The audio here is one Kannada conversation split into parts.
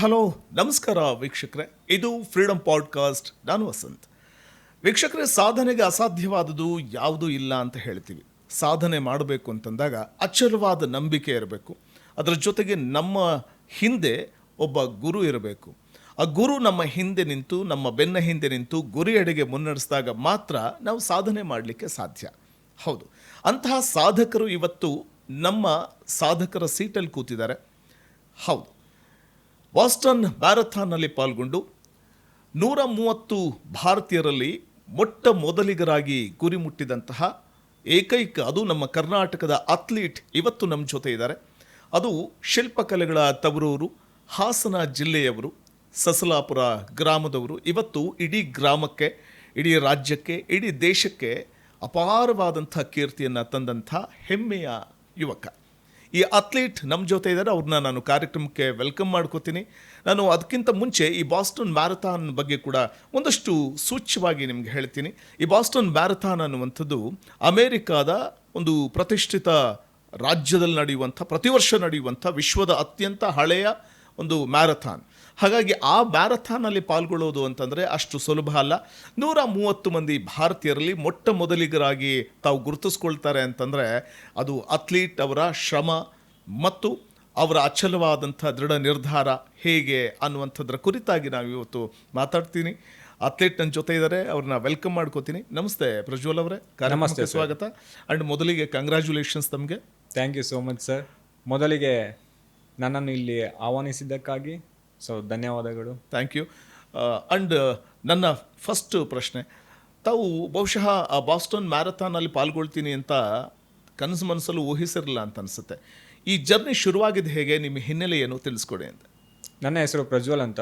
ಹಲೋ ನಮಸ್ಕಾರ ವೀಕ್ಷಕರೇ, ಇದು ಫ್ರೀಡಮ್ ಪಾಡ್ಕಾಸ್ಟ್. ನಾನು ವಸಂತ್. ವೀಕ್ಷಕರೇ, ಸಾಧನೆಗೆ ಅಸಾಧ್ಯವಾದುದು ಯಾವುದೂ ಇಲ್ಲ ಅಂತ ಹೇಳ್ತೀವಿ. ಸಾಧನೆ ಮಾಡಬೇಕು ಅಂತಂದಾಗ ಅಚಲವಾದ ನಂಬಿಕೆ ಇರಬೇಕು. ಅದರ ಜೊತೆಗೆ ನಮ್ಮ ಹಿಂದೆ ಒಬ್ಬ ಗುರು ಇರಬೇಕು. ಆ ಗುರು ನಮ್ಮ ಹಿಂದೆ ನಿಂತು, ನಮ್ಮ ಬೆನ್ನ ಹಿಂದೆ ನಿಂತು ಗುರಿಯೆಡೆಗೆ ಮುನ್ನಡೆಸಿದಾಗ ಮಾತ್ರ ನಾವು ಸಾಧನೆ ಮಾಡಲಿಕ್ಕೆ ಸಾಧ್ಯ. ಹೌದು, ಅಂತಹ ಸಾಧಕರು ಇವತ್ತು ನಮ್ಮ ಸಾಧಕರ ಸೀಟಲ್ಲಿ ಕೂತಿದ್ದಾರೆ. ಹೌದು, ಬಾಸ್ಟನ್ ಮ್ಯಾರಥಾನ್ನಲ್ಲಿ ಪಾಲ್ಗೊಂಡು 130 ಭಾರತೀಯರಲ್ಲಿ ಮೊಟ್ಟ ಮೊದಲಿಗರಾಗಿ ಗುರಿ ಮುಟ್ಟಿದಂತಹ ಏಕೈಕ, ಅದು ನಮ್ಮ ಕರ್ನಾಟಕದ ಅಥ್ಲೀಟ್ ಇವತ್ತು ನಮ್ಮ ಜೊತೆ ಇದ್ದಾರೆ. ಅದು ಶಿಲ್ಪಕಲೆಗಳ ತವರೂರು, ಹಾಸನ ಜಿಲ್ಲೆಯವರು, ಸಸಲಾಪುರ ಗ್ರಾಮದವರು. ಇವತ್ತು ಇಡೀ ಗ್ರಾಮಕ್ಕೆ, ಇಡೀ ರಾಜ್ಯಕ್ಕೆ, ಇಡೀ ದೇಶಕ್ಕೆ ಅಪಾರವಾದಂಥ ಕೀರ್ತಿಯನ್ನು ತಂದಂಥ ಹೆಮ್ಮೆಯ ಯುವಕ ಈ ಅಥ್ಲೀಟ್ ನಮ್ಮ ಜೊತೆ ಇದ್ದಾರೆ. ಅವ್ರನ್ನ ನಾನು ಕಾರ್ಯಕ್ರಮಕ್ಕೆ ವೆಲ್ಕಮ್ ಮಾಡ್ಕೋತೀನಿ. ನಾನು ಅದಕ್ಕಿಂತ ಮುಂಚೆ ಈ ಬಾಸ್ಟನ್ ಮ್ಯಾರಥಾನ್ ಬಗ್ಗೆ ಕೂಡ ಒಂದಷ್ಟು ಸೂಚ್ಯವಾಗಿ ನಿಮ್ಗೆ ಹೇಳ್ತೀನಿ. ಈ ಬಾಸ್ಟನ್ ಮ್ಯಾರಥಾನ್ ಅನ್ನುವಂಥದ್ದು ಅಮೇರಿಕಾದ ಒಂದು ಪ್ರತಿಷ್ಠಿತ ರಾಜ್ಯದಲ್ಲಿ ನಡೆಯುವಂಥ, ಪ್ರತಿ ವರ್ಷ ನಡೆಯುವಂಥ ವಿಶ್ವದ ಅತ್ಯಂತ ಹಳೆಯ ಒಂದು ಮ್ಯಾರಥಾನ್. ಹಾಗಾಗಿ ಆ ಮ್ಯಾರಥಾನಲ್ಲಿ ಪಾಲ್ಗೊಳ್ಳೋದು ಅಂತಂದರೆ ಅಷ್ಟು ಸುಲಭ ಅಲ್ಲ. 130 ಮಂದಿ ಭಾರತೀಯರಲ್ಲಿ ಮೊಟ್ಟ ಮೊದಲಿಗರಾಗಿ ತಾವು ಗುರುತಿಸ್ಕೊಳ್ತಾರೆ ಅಂತಂದರೆ ಅದು ಅಥ್ಲೀಟ್ ಅವರ ಶ್ರಮ ಮತ್ತು ಅವರ ಅಚಲವಾದಂಥ ದೃಢ ನಿರ್ಧಾರ ಹೇಗೆ ಅನ್ನುವಂಥದ್ರ ಕುರಿತಾಗಿ ನಾವು ಇವತ್ತು ಮಾತಾಡ್ತೀನಿ. ಅಥ್ಲೀಟ್ ನನ್ನ ಜೊತೆ ಇದ್ದಾರೆ, ಅವ್ರನ್ನ ವೆಲ್ಕಮ್ ಮಾಡ್ಕೋತೀನಿ. ನಮಸ್ತೆ ಪ್ರಜ್ವಲ್ ಅವರೇ, ಕಾರ್ಯಕ್ರಮಕ್ಕೆ ಸ್ವಾಗತ. ಆ್ಯಂಡ್ ಮೊದಲಿಗೆ ಕಂಗ್ರ್ಯಾಚುಲೇಷನ್ಸ್ ತಮಗೆ. Thank you so much sir. ಮೊದಲಿಗೆ ನನ್ನನ್ನು ಇಲ್ಲಿ ಆಹ್ವಾನಿಸಿದ್ದಕ್ಕಾಗಿ ಧನ್ಯವಾದಗಳು. Thank you. ಆ್ಯಂಡ್ ನನ್ನ ಫಸ್ಟ್ ಪ್ರಶ್ನೆ, ತಾವು ಬಹುಶಃ ಆ ಬಾಸ್ಟನ್ ಮ್ಯಾರಥಾನಲ್ಲಿ ಪಾಲ್ಗೊಳ್ತೀನಿ ಅಂತ ಕನಸು ಮನಸ್ಸಲ್ಲೂ ಊಹಿಸಿರಲಿಲ್ಲ ಅಂತ ಅನಿಸುತ್ತೆ. ಈ ಜರ್ನಿ ಶುರುವಾಗಿದ್ದು ಹೇಗೆ, ನಿಮ್ಮ ಹಿನ್ನೆಲೆ ಏನು ತಿಳಿಸ್ಕೊಡಿ ಅಂತ. ನನ್ನ ಹೆಸರು ಪ್ರಜ್ವಲ್ ಅಂತ.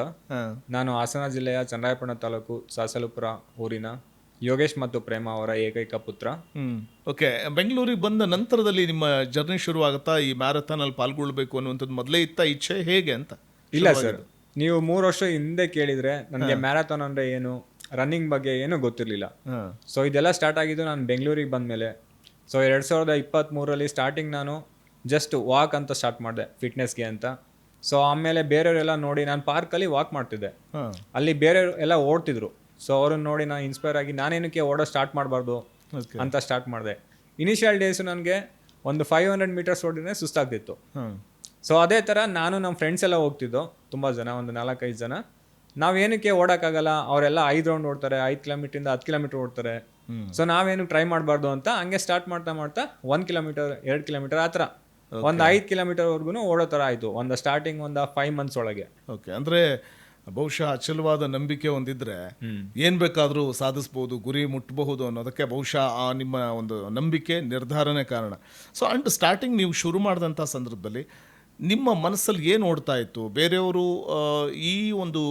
ನಾನು ಹಾಸನ ಜಿಲ್ಲೆಯ ಚನ್ನರಾಯಪಟ್ಟಣ ತಾಲೂಕು ಸಸಲಾಪುರ ಊರಿನ ಯೋಗೇಶ್ ಮತ್ತು ಪ್ರೇಮ ಅವರ ಏಕೈಕ ಪುತ್ರ. ಓಕೆ, ಬೆಂಗಳೂರಿಗೆ ಬಂದ ನಂತರದಲ್ಲಿ ನಿಮ್ಮ ಜರ್ನಿ ಶುರುವಾಗುತ್ತಾ ಈ ಮ್ಯಾರಥಾನಲ್ಲಿ ಪಾಲ್ಗೊಳ್ಬೇಕು ಅನ್ನುವಂಥದ್ದು ಮೊದಲೇ ಇತ್ತ ಇಚ್ಛೆ ಹೇಗೆ ಅಂತ? ಇಲ್ಲ ಸರ್, ನೀವು 3 ವರ್ಷ ಹಿಂದೆ ಕೇಳಿದ್ರೆ ನನಗೆ ಮ್ಯಾರಥಾನ್ ಅಂದ್ರೆ ಏನು, ರನ್ನಿಂಗ್ ಬಗ್ಗೆ ಏನು ಗೊತ್ತಿರಲಿಲ್ಲ. ಸೊ ಇದೆಲ್ಲ ಸ್ಟಾರ್ಟ್ ಆಗಿದ್ದು ನಾನು ಬೆಂಗಳೂರಿಗೆ ಬಂದಮೇಲೆ. ಸೊ 2023ರಲ್ಲಿ ಸ್ಟಾರ್ಟಿಂಗ್ ನಾನು ಜಸ್ಟ್ ವಾಕ್ ಅಂತ ಸ್ಟಾರ್ಟ್ ಮಾಡಿದೆ, ಫಿಟ್ನೆಸ್ಗೆ ಅಂತ. ಸೊ ಆಮೇಲೆ ಬೇರೆಯವರೆಲ್ಲ ನೋಡಿ, ನಾನು ಪಾರ್ಕಲ್ಲಿ ವಾಕ್ ಮಾಡ್ತಿದ್ದೆ, ಅಲ್ಲಿ ಬೇರೆಯವರು ಎಲ್ಲ ಓಡ್ತಿದ್ರು. ಸೊ ಅವ್ರನ್ನ ನೋಡಿ ನಾನು ಇನ್ಸ್ಪೈರ್ ಆಗಿ ನಾನೇನಕ್ಕೆ ಓಡೋ ಸ್ಟಾರ್ಟ್ ಮಾಡಬಾರ್ದು ಅಂತ ಸ್ಟಾರ್ಟ್ ಮಾಡಿದೆ. ಇನಿಷಿಯಲ್ ಡೇಸು ನನಗೆ ಒಂದು 500 ಮೀಟರ್ಸ್ ಓಡಿದ್ರೆ ಸುಸ್ತಾಗ್ತಿತ್ತು. ಸೊ ಅದೇ ಥರ ನಾನು ನಮ್ಮ ಫ್ರೆಂಡ್ಸ್ ಎಲ್ಲ ಹೋಗ್ತಿದ್ದೋ, ತುಂಬ ಜನ, ಒಂದು 4-5 ಜನ. ನಾವೇನಕ್ಕೆ ಓಡೋಕ್ಕಾಗಲ್ಲ, ಅವರೆಲ್ಲ 5 ರೌಂಡ್ ಓಡ್ತಾರೆ, 5 ಕಿಲೋಮೀಟ್ರಿಂದ 10 ಕಿಲೋಮೀಟರ್ ಓಡ್ತಾರೆ. ಸೊ ನಾವೇನು ಟ್ರೈ ಮಾಡಬಾರ್ದು ಅಂತ ಹಂಗೆ ಸ್ಟಾರ್ಟ್ ಮಾಡ್ತಾ 1 ಕಿಲೋಮೀಟರ್, 2 ಕಿಲೋಮೀಟರ್, ಆ ಥರ ಒಂದು 5 ಕಿಲೋಮೀಟರ್ವರೆಗೂ ಓಡೋ ಥರ ಆಯಿತು ಒಂದು ಸ್ಟಾರ್ಟಿಂಗ್ ಒಂದು 5 ಮಂತ್ಸ್ ಒಳಗೆ. ಓಕೆ, ಅಂದರೆ ಬಹುಶಃ ಅಚಲವಾದ ನಂಬಿಕೆ ಒಂದಿದ್ರೆ ಏನು ಬೇಕಾದರೂ ಸಾಧಿಸ್ಬೋದು, ಗುರಿ ಮುಟ್ಟಬಹುದು ಅನ್ನೋದಕ್ಕೆ ಬಹುಶಃ ಆ ನಿಮ್ಮ ಒಂದು ನಂಬಿಕೆ, ನಿರ್ಧಾರನೇ ಕಾರಣ. ಸೊ ಅಂಡ್ ಸ್ಟಾರ್ಟಿಂಗ್ ನೀವು ಶುರು ಮಾಡಿದಂಥ ಸಂದರ್ಭದಲ್ಲಿ ನಿಮ್ಮ ಮನಸ್ಸಲ್ಲಿ ಏನು ಓಡ್ತಾ ಇತ್ತು? ಬೇರೆಯವರು ಈ ಒಂದು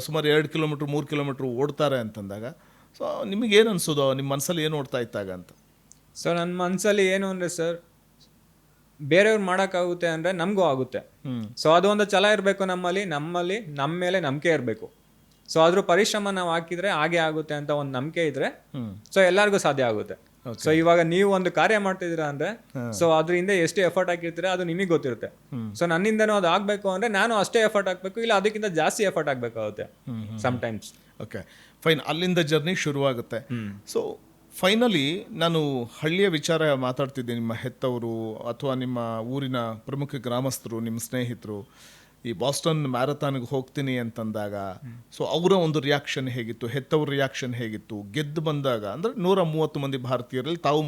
ಸುಮಾರು 2 ಕಿಲೋಮೀಟ್ರ್ 3 ಕಿಲೋಮೀಟ್ರ್ ಓಡ್ತಾರೆ ಅಂತಂದಾಗ ಸೊ ನಿಮಗೇನು ಅನಿಸೋದು, ನಿಮ್ಮ ಮನಸ್ಸಲ್ಲಿ ಏನು ಓಡ್ತಾ ಇತ್ತಾಗ ಅಂತ? ಸೊ ನನ್ನ ಮನಸ್ಸಲ್ಲಿ ಏನು ಅಂದರೆ ಸರ್, ಬೇರೆಯವ್ರು ಮಾಡೋಕ್ಕಾಗುತ್ತೆ ಅಂದರೆ ನಮಗೂ ಆಗುತ್ತೆ. ಸೊ ಅದು ಒಂದು ಛಲ ಇರಬೇಕು ನಮ್ಮಲ್ಲಿ ನಮ್ಮ ಮೇಲೆ ನಂಬಿಕೆ ಇರಬೇಕು. ಸೊ ಅದ್ರ ಪರಿಶ್ರಮ ನಾವು ಹಾಕಿದ್ರೆ ಹಾಗೆ ಆಗುತ್ತೆ ಅಂತ ಒಂದು ನಂಬಿಕೆ ಇದ್ರೆ ಸೊ ಎಲ್ಲರಿಗೂ ಸಾಧ್ಯ ಆಗುತ್ತೆ. ಸೊ ಇವಾಗ ನೀವು ಒಂದು ಕಾರ್ಯ ಮಾಡ್ತಿದ್ದೀರಾ ಅಂದ್ರೆ ಸೊ ಅದರಿಂದ ಎಷ್ಟು ಎಫರ್ಟ್ ಹಾಕಿರ್ತೀರಾ ಅದು ನಿಮಗೆ ಗೊತ್ತಿರುತ್ತೆ. ಸೊ ನನ್ನಿಂದನೂ ಅದು ಆಗ್ಬೇಕು ಅಂದ್ರೆ ನಾನು ಅಷ್ಟೇ ಎಫರ್ಟ್ ಹಾಕ್ಬೇಕು, ಇಲ್ಲ ಅದಕ್ಕಿಂತ ಜಾಸ್ತಿ ಎಫರ್ಟ್ ಹಾಕ್ಬೇಕಾಗುತ್ತೆ ಸಮ್ಟೈಮ್ಸ್. Okay, fine. ಅಲ್ಲಿಂದ ಜರ್ನಿ ಶುರುವಾಗುತ್ತೆ. ಸೊ ಫೈನಲಿ ನಾನು ಹಳ್ಳಿಯ ವಿಚಾರ ಮಾತಾಡ್ತಿದ್ದೆ. ನಿಮ್ಮ ಹೆತ್ತವರು ಅಥವಾ ನಿಮ್ಮ ಊರಿನ ಪ್ರಮುಖ ಗ್ರಾಮಸ್ಥರು, ನಿಮ್ಮ ಸ್ನೇಹಿತರು ಈ ಬಾಸ್ಟನ್ ಮ್ಯಾರಥಾನ್ಗೆ ಹೋಗ್ತೀನಿ ಅಂತಂದಾಗ ಸೊ ಅವರ ಒಂದು ರಿಯಾಕ್ಷನ್ ಹೇಗಿತ್ತು, ಹೆತ್ತವ್ರ ರಿಯಾಕ್ಷನ್ ಹೇಗಿತ್ತು? ಗೆದ್ದು ಬಂದಾಗ ಅಂದರೆ 130 ಮಂದಿ ಭಾರತೀಯರಲ್ಲಿ ತಾವು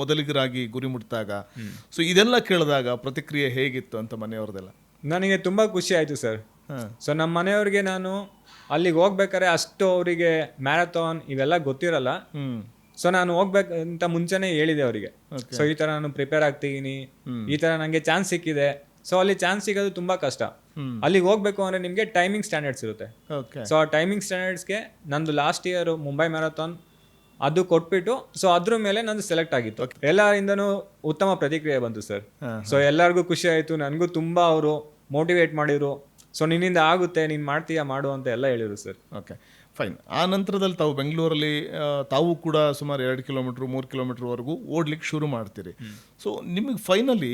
ಮೊದಲಿಗರಾಗಿ ಗುರಿ ಮುಟ್ಟಿದಾಗ ಸೊ ಇದೆಲ್ಲ ಕೇಳಿದಾಗ ಪ್ರತಿಕ್ರಿಯೆ ಹೇಗಿತ್ತು ಅಂತ ಮನೆಯವ್ರದೆಲ್ಲ? ನನಗೆ ತುಂಬ ಖುಷಿ ಆಯಿತು ಸರ್. ಸೊ ನಮ್ಮ ಮನೆಯವ್ರಿಗೆ ನಾನು ಅಲ್ಲಿಗೆ ಹೋಗ್ಬೇಕಾದ್ರೆ ಅಷ್ಟು ಅವರಿಗೆ ಮ್ಯಾರಥಾನ್ ಇವೆಲ್ಲ ಗೊತ್ತಿರಲ್ಲ. ಸೊ ನಾನು ಹೋಗ್ಬೇಕಂತ ಮುಂಚೆನೇ ಹೇಳಿದೆ ಅವರಿಗೆ, ಸೊ ಈ ಥರ ನಾನು ಪ್ರಿಪೇರ್ ಆಗ್ತಿದ್ದೀನಿ, ಈ ಥರ ನನಗೆ ಚಾನ್ಸ್ ಸಿಕ್ಕಿದೆ. ಸೊ ಅಲ್ಲಿ ಚಾನ್ಸ್ ಸಿಗೋದು ತುಂಬ ಕಷ್ಟ. ಅಲ್ಲಿಗೆ ಹೋಗ್ಬೇಕು ಅಂದರೆ ನಿಮಗೆ ಟೈಮಿಂಗ್ ಸ್ಟ್ಯಾಂಡರ್ಡ್ಸ್ ಇರುತ್ತೆ. ಸೊ ಆ ಟೈಮಿಂಗ್ ಸ್ಟ್ಯಾಂಡರ್ಡ್ಸ್ಗೆ ನಂದು ಲಾಸ್ಟ್ ಇಯರ್ ಮುಂಬೈ ಮ್ಯಾರಥಾನ್ ಅದು ಕೊಟ್ಬಿಟ್ಟು ಸೊ ಅದ್ರ ಮೇಲೆ ನಂದು ಸೆಲೆಕ್ಟ್ ಆಗಿತ್ತು. ಎಲ್ಲರಿಂದನೂ ಉತ್ತಮ ಪ್ರತಿಕ್ರಿಯೆ ಬಂತು ಸರ್. ಸೊ ಎಲ್ಲರಿಗೂ ಖುಷಿ ಆಯಿತು, ನನಗೂ ತುಂಬ ಅವರು ಮೋಟಿವೇಟ್ ಮಾಡಿದ್ರು. ಸೊ ನಿನ್ನಿಂದ ಆಗುತ್ತೆ, ನೀನು ಮಾಡ್ತೀಯಾ ಮಾಡು ಅಂತ ಎಲ್ಲ ಹೇಳಿದ್ರು ಸರ್. Okay, fine. ಆ ನಂತರದಲ್ಲಿ ತಾವು ಬೆಂಗಳೂರಲ್ಲಿ ತಾವು ಕೂಡ ಸುಮಾರು 2 ಕಿಲೋಮೀಟ್ರ್ 3 ಕಿಲೋಮೀಟ್ರ್ವರೆಗೂ ಓಡ್ಲಿಕ್ಕೆ ಶುರು ಮಾಡ್ತೀರಿ. ಸೊ ನಿಮಗೆ ಫೈನಲಿ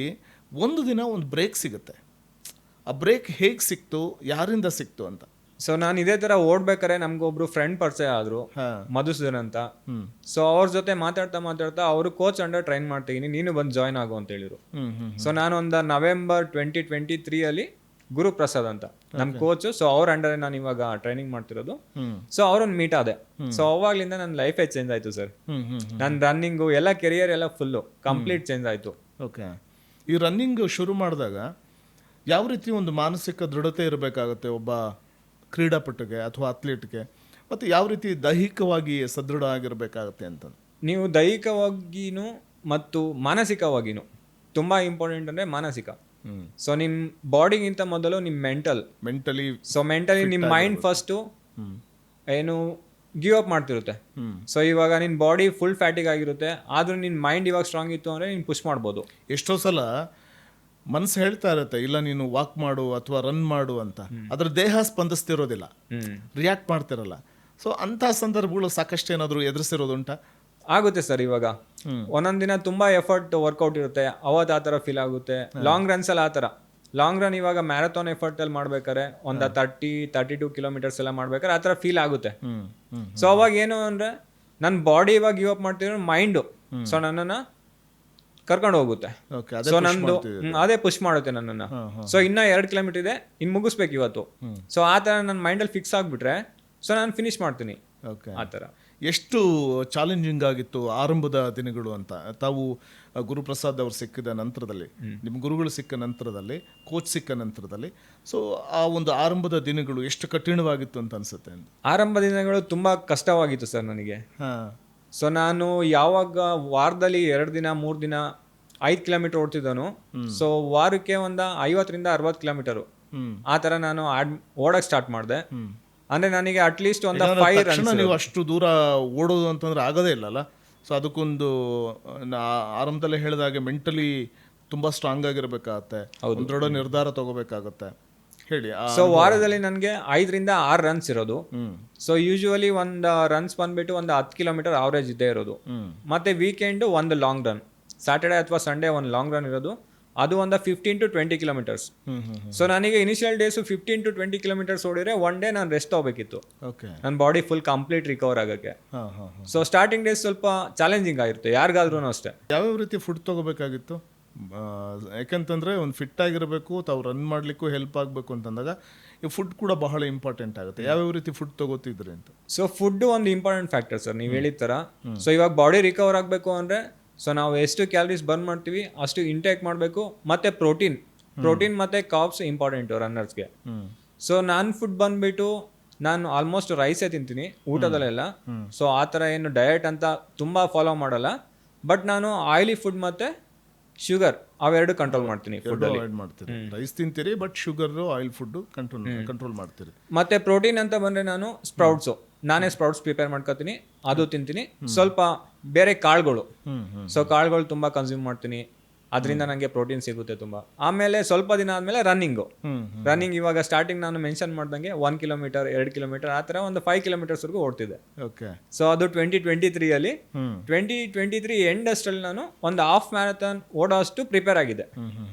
ಒಂದು ದಿನ ಒಂದು ಬ್ರೇಕ್ ಸಿಗುತ್ತೆ. ಆ ಬ್ರೇಕ್ ಹೇಗೆ ಸಿಕ್ತು, ಯಾರಿಂದ ಸಿಕ್ತು ಅಂತ? ಸೊ ನಾನು ಇದೇ ತರ ಓಡ್ಬೇಕಾರೆ ನಮ್ಗೊಬ್ರು ಫ್ರೆಂಡ್ ಪರಿಚಯ ಆದ್ರು, ಹಾ. ಮಧುಸೂದನ್ ಅಂತ. ಹ್ಮ್ ಸೊ ಅವ್ರ ಜೊತೆ ಮಾತಾಡ್ತಾ ಅವರು ಕೋಚ್ ಅಂಡರ್ ಟ್ರೈನ್ ಮಾಡ್ತೀನಿ, ನೀನು ಬಂದು ಜಾಯ್ನ್ ಆಗು ಅಂತ ಹೇಳಿದ್ರು. ಹ್ಮ್ ಹ್ಮ್ ಸೊ ನಾನು ಒಂದು ನವೆಂಬರ್ 2023 ಅಲ್ಲಿ ಗುರುಪ್ರಸಾದ್ ಅಂತ ನಮ್ಮ ಕೋಚ್, ಸೊ ಅವ್ರ ಅಂಡರ್ ನಾನು ಇವಾಗ ಟ್ರೈನಿಂಗ್ ಮಾಡ್ತಿರೋದು. ಹ್ಮ್ ಸೊ ಅವ್ರನ್ನ ಮೀಟ್ ಆದೆ. ಸೊ ಅವಾಗ್ಲಿಂದ ನನ್ನ ಲೈಫೇ ಚೇಂಜ್ ಆಯ್ತು ಸರ್. ಹ್ಮ್ ಹ್ಮ್ ನನ್ನ ರನ್ನಿಂಗು ಎಲ್ಲ ಕೆರಿಯರ್ ಎಲ್ಲ ಫುಲ್ಲು ಕಂಪ್ಲೀಟ್ ಚೇಂಜ್ ಆಯ್ತು. ಓಕೆ. ಈ ರನ್ನಿಂಗ್ ಶುರು ಮಾಡಿದಾಗ ಯಾವ ರೀತಿ ಒಂದು ಮಾನಸಿಕ ದೃಢತೆ ಇರಬೇಕಾಗುತ್ತೆ ಒಬ್ಬ ಕ್ರೀಡಾಪಟುಗೆ ಅಥವಾ ಅಥ್ಲೀಟ್ಗೆ, ಮತ್ತು ಯಾವ ರೀತಿ ದೈಹಿಕವಾಗಿ ಸದೃಢ ಆಗಿರಬೇಕಾಗತ್ತೆ ಅಂತ? ನೀವು ದೈಹಿಕವಾಗಿನೂ ಮತ್ತು ಮಾನಸಿಕವಾಗಿನೂ ತುಂಬ ಇಂಪಾರ್ಟೆಂಟ್ ಅಂದರೆ ಮಾನಸಿಕ. ಹ್ಮ್ ಸೊ ನಿಮ್ಮ ಬಾಡಿಗಿಂತ ಮೊದಲು ನಿಮ್ಮ ಮೆಂಟಲಿ. ಸೊ ಮೆಂಟಲಿ ನಿಮ್ಮ ಮೈಂಡ್ ಫಸ್ಟು ಹ್ಮ್ ಏನು ಗಿವ್ ಅಪ್ ಮಾಡ್ತಿರುತ್ತೆ. ಹ್ಮ್ ಸೊ ಇವಾಗ ನಿನ್ನ ಬಾಡಿ ಫುಲ್ ಫ್ಯಾಟಿಗ್ ಆಗಿರುತ್ತೆ, ಆದ್ರೂ ನಿನ್ನ ಮೈಂಡ್ ಇವಾಗ ಸ್ಟ್ರಾಂಗ್ ಇತ್ತು ಅಂದರೆ ನೀನು ಪುಷ್ ಮಾಡ್ಬೋದು. ಎಷ್ಟೋ ಸಲ ಮನಸ್ಸು ಹೇಳ್ತಾ ಇರುತ್ತೆ ಇಲ್ಲ ನೀನು ವಾಕ್ ಮಾಡು ಅಥವಾ ರನ್ ಮಾಡು ಅಂತ, ಅದ್ರ ದೇಹ ಸ್ಪಂದಿಸ್ತಿರೋದಿಲ್ಲ, ರಿಯಾಕ್ಟ್ ಮಾಡ್ತಿರಲ್ಲ. ಸೊ ಅಂಥ ಸಂದರ್ಭಗಳು ಸಾಕಷ್ಟು ಏನಾದರೂ ಎದುರಿಸಿರೋದುಂಟಾ? ಆಗುತ್ತೆ ಸರ್. ಇವಾಗ ಒಂದೊಂದು ದಿನ ತುಂಬಾ ಎಫರ್ಟ್ ವರ್ಕೌಟ್ ಇರುತ್ತೆ, ಅವತ್ತು ಆ ಥರ ಫೀಲ್ ಆಗುತ್ತೆ. ಲಾಂಗ್ ರನ್ಸ್ ಅಲ್ಲಿ ಆ ಥರ ಲಾಂಗ್ ರನ್ ಇವಾಗ ಮ್ಯಾರಥಾನ್ ಎಫರ್ಟ್ ಅಲ್ಲಿ ಮಾಡ್ಬೇಕಾರೆ ಒಂದು 32 ಕಿಲೋಮೀಟರ್ಸ್ ಎಲ್ಲ ಮಾಡ್ಬೇಕಾರೆ ಆ ಥರ ಫೀಲ್ ಆಗುತ್ತೆ. ಸೊ ಅವಾಗ ಏನು ಅಂದ್ರೆ ನನ್ನ ಬಾಡಿ ಇವಾಗ ಗಿವ್ ಅಪ್ ಮಾಡ್ತಿರೋ ಮೈಂಡು ಸೊ ನನ್ನನ್ನು ಕರ್ಕೊಂಡು ಹೋಗುತ್ತೆ. ಓಕೆ. ಸೊ ನಂದು ಅದೇ ಪುಷ್ ಮಾಡುತ್ತೆ ನನ್ನನ್ನು. ಸೊ ಇನ್ನ 2 ಕಿಲೋಮೀಟರ್ ಇದೆ, ಇನ್ನು ಮುಗಿಸ್ಬೇಕು ಇವತ್ತು. ಸೊ ಆ ಥರ ನನ್ನ ಮೈಂಡಲ್ಲಿ ಫಿಕ್ಸ್ ಆಗಿಬಿಟ್ರೆ ಸೊ ನಾನು ಫಿನಿಶ್ ಮಾಡ್ತೀನಿ. ಓಕೆ. ಆ ಥರ ಎಷ್ಟು ಚಾಲೆಂಜಿಂಗ್ ಆಗಿತ್ತು ಆರಂಭದ ದಿನಗಳು ಅಂತ? ತಾವು ಗುರುಪ್ರಸಾದ್ ಅವರು ಸಿಕ್ಕಿದ ನಂತರದಲ್ಲಿ, ನಿಮ್ಮ ಗುರುಗಳು ಸಿಕ್ಕ ನಂತರದಲ್ಲಿ, ಕೋಚ್ ಸಿಕ್ಕ ನಂತರದಲ್ಲಿ, ಸೊ ಆ ಒಂದು ಆರಂಭದ ದಿನಗಳು ಎಷ್ಟು ಕಠಿಣವಾಗಿತ್ತು ಅಂತ ಅನ್ಸುತ್ತೆ? ಆರಂಭ ದಿನಗಳು ತುಂಬ ಕಷ್ಟವಾಗಿತ್ತು ಸರ್ ನನಗೆ. ಹಾಂ. ಸೊ ನಾನು ಯಾವಾಗ ವಾರದಲ್ಲಿ 2 ದಿನ 3 ದಿನ 5 ಕಿಲೋಮೀಟರ್ ಓಡ್ತಿದ್ದನು. ಸೊ ವಾರಕ್ಕೆ ಒಂದು 50ರಿಂದ 60 ಕಿಲೋಮೀಟರು ಆ ಥರ ನಾನು ಓಡಕ್ಕೆ ಸ್ಟಾರ್ಟ್ ಮಾಡಿದೆ. ಅಂದರೆ ನನಗೆ ಅಟ್ಲೀಸ್ಟ್ ಒಂದು 5 ತಕ್ಷಣ ನೀವು ಅಷ್ಟು ದೂರ ಓಡೋದು ಅಂತಂದ್ರೆ ಆಗೋದೇ ಇಲ್ಲಲ್ಲ. ಸೊ ಅದಕ್ಕೊಂದು ಆರಂಭದಲ್ಲೇ ಹೇಳಿದಾಗೆ ಮೆಂಟಲಿ ತುಂಬ ಸ್ಟ್ರಾಂಗ್ ಆಗಿರಬೇಕಾಗತ್ತೆ, ಒಂದು ದೃಢ ನಿರ್ಧಾರ ತಗೋಬೇಕಾಗತ್ತೆ. ಹೇಳಿ. ಸೊ ವಾರದಲ್ಲಿ ನನಗೆ 5ರಿಂದ 6 ರನ್ಸ್ ಇರೋದು. ಸೊ ಯೂಶುವಲಿ ಒಂದು ರನ್ಸ್ ಬಂದ್ಬಿಟ್ಟು ಒಂದು 10 ಕಿಲೋಮೀಟರ್ ಅವರೇಜ್ ಇದ್ದೇ ಇರೋದು. ಮತ್ತೆ ವೀಕೆಂಡು ಒಂದು ಲಾಂಗ್ ರನ್, ಸ್ಯಾಟರ್ಡೆ ಅಥವಾ ಸಂಡೇ ಒಂದು ಲಾಂಗ್ ರನ್ ಇರೋದು, ಅದು ಒಂದು 15 to 20 ಕಿಲೋಮೀಟರ್ಸ್. ಸೊ ನನಗೆ ಇನಿಷಿಯಲ್ ಡೇಸು 15 to 20 ಕಿಲೋಮೀಟರ್ಸ್ ಓಡಿದ್ರೆ ಒನ್ ಡೇ ನಾನು ರೆಸ್ಟ್ ತಗೋಬೇಕಿತ್ತು, ನನ್ನ ಬಾಡಿ ಫುಲ್ ಕಂಪ್ಲೀಟ್ ರಿಕವರ್ ಆಗೋಕ್ಕೆ. ಸೊ ಸ್ಟಾರ್ಟಿಂಗ್ ಡೇಸ್ ಸ್ವಲ್ಪ ಚಾಲೆಂಜಿಂಗ್ ಆಗಿರುತ್ತೆ ಯಾರಿಗಾದ್ರೂ ಅಷ್ಟೇ. ಯಾವ್ಯಾವ ರೀತಿ ಫುಡ್ ತಗೋಬೇಕಾಗಿತ್ತು? ಯಾಕಂತಂದರೆ ಒಂದು ಫಿಟ್ ಆಗಿರಬೇಕು, ತಾವು ರನ್ ಮಾಡಲಿಕ್ಕೂ ಹೆಲ್ಪ್ ಆಗಬೇಕು ಅಂತಂದಾಗ ಈ ಫುಡ್ ಕೂಡ ಬಹಳ ಇಂಪಾರ್ಟೆಂಟ್ ಆಗುತ್ತೆ. ಯಾವ್ಯಾವ ರೀತಿ ಫುಡ್ ತಗೋತಿದ್ರಿ ಅಂತ? ಸೊ ಫುಡ್ ಒಂದು ಇಂಪಾರ್ಟೆಂಟ್ ಫ್ಯಾಕ್ಟರ್ ಸರ್, ನೀವು ಹೇಳಿದ ಥರ. ಸೊ ಇವಾಗ ಬಾಡಿ ರಿಕವರ್ ಆಗಬೇಕು ಅಂದರೆ ಸೊ ನಾವು ಎಷ್ಟು ಕ್ಯಾಲರೀಸ್ ಬರ್ನ್ ಮಾಡ್ತೀವಿ ಅಷ್ಟು ಇಂಟೇಕ್ ಮಾಡಬೇಕು. ಮತ್ತು ಪ್ರೋಟೀನ್ ಮತ್ತು ಕಾರ್ಬ್ಸ್ ಇಂಪಾರ್ಟೆಂಟು ರನ್ನರ್ಸ್ಗೆ. ಸೊ ನಾನು ಫುಡ್ ಬಂದುಬಿಟ್ಟು ನಾನು ಆಲ್ಮೋಸ್ಟ್ ರೈಸೇ ತಿಂತೀನಿ ಊಟದಲ್ಲೆಲ್ಲ. ಸೊ ಆ ಥರ ಏನು ಡಯಟ್ ಅಂತ ತುಂಬ ಫಾಲೋ ಮಾಡಲ್ಲ, ಬಟ್ ನಾನು ಆಯಿಲಿ ಫುಡ್ ಮತ್ತು ಶುಗರ್ ಅವೆರಡು ಕಂಟ್ರೋಲ್ ಮಾಡ್ತೀನಿ. ಫುಡ್ ಅವಾಯ್ಡ್ ಮಾಡ್ತೀರಿ, ರೈಸ್ ತಿಂತೀರಿ but sugar oil food control ಮಾಡ್ತೀರಿ. ಮತ್ತೆ ಪ್ರೋಟೀನ್ ಅಂತ ಬಂದರೆ ನಾನು ನಾನೇ ಸ್ಪ್ರೌಟ್ಸ್ ಪ್ರಿಪೇರ್ ಮಾಡ್ಕೊತೀನಿ, ಅದು ತಿಂತೀನಿ. ಸ್ವಲ್ಪ ಬೇರೆ ಕಾಳುಗಳು, ಸೊ ಕಾಳುಗಳು ತುಂಬ ಕನ್ಸ್ಯೂಮ್ ಮಾಡ್ತೀನಿ, ಅದರಿಂದ ನನಗೆ ಪ್ರೋಟೀನ್ ಸಿಗುತ್ತೆ ತುಂಬ. ಆಮೇಲೆ ಸ್ವಲ್ಪ ದಿನ ಆದಮೇಲೆ ರನ್ನಿಂಗ್ ಇವಾಗ ಸ್ಟಾರ್ಟಿಂಗ್ ನಾನು ಮೆನ್ಷನ್ ಮಾಡ್ದಂಗೆ 1 ಕಿಲೋಮೀಟರ್ 2 ಕಿಲೋಮೀಟರ್ ಆ ಥರ ಒಂದು 5 ಕಿಲೋಮೀಟರ್ಸ್ವರೆಗೂ ಓಡ್ತಿದ್ದೆ. ಓಕೆ. ಸೊ ಅದು 2023 2023 ಎಂಡ್ ಅಷ್ಟರಲ್ಲಿ ನಾನು ಒಂದು ಹಾಫ್ ಮ್ಯಾರಥಾನ್ ಓಡೋ ಅಷ್ಟು ಪ್ರಿಪೇರ್ ಆಗಿದೆ.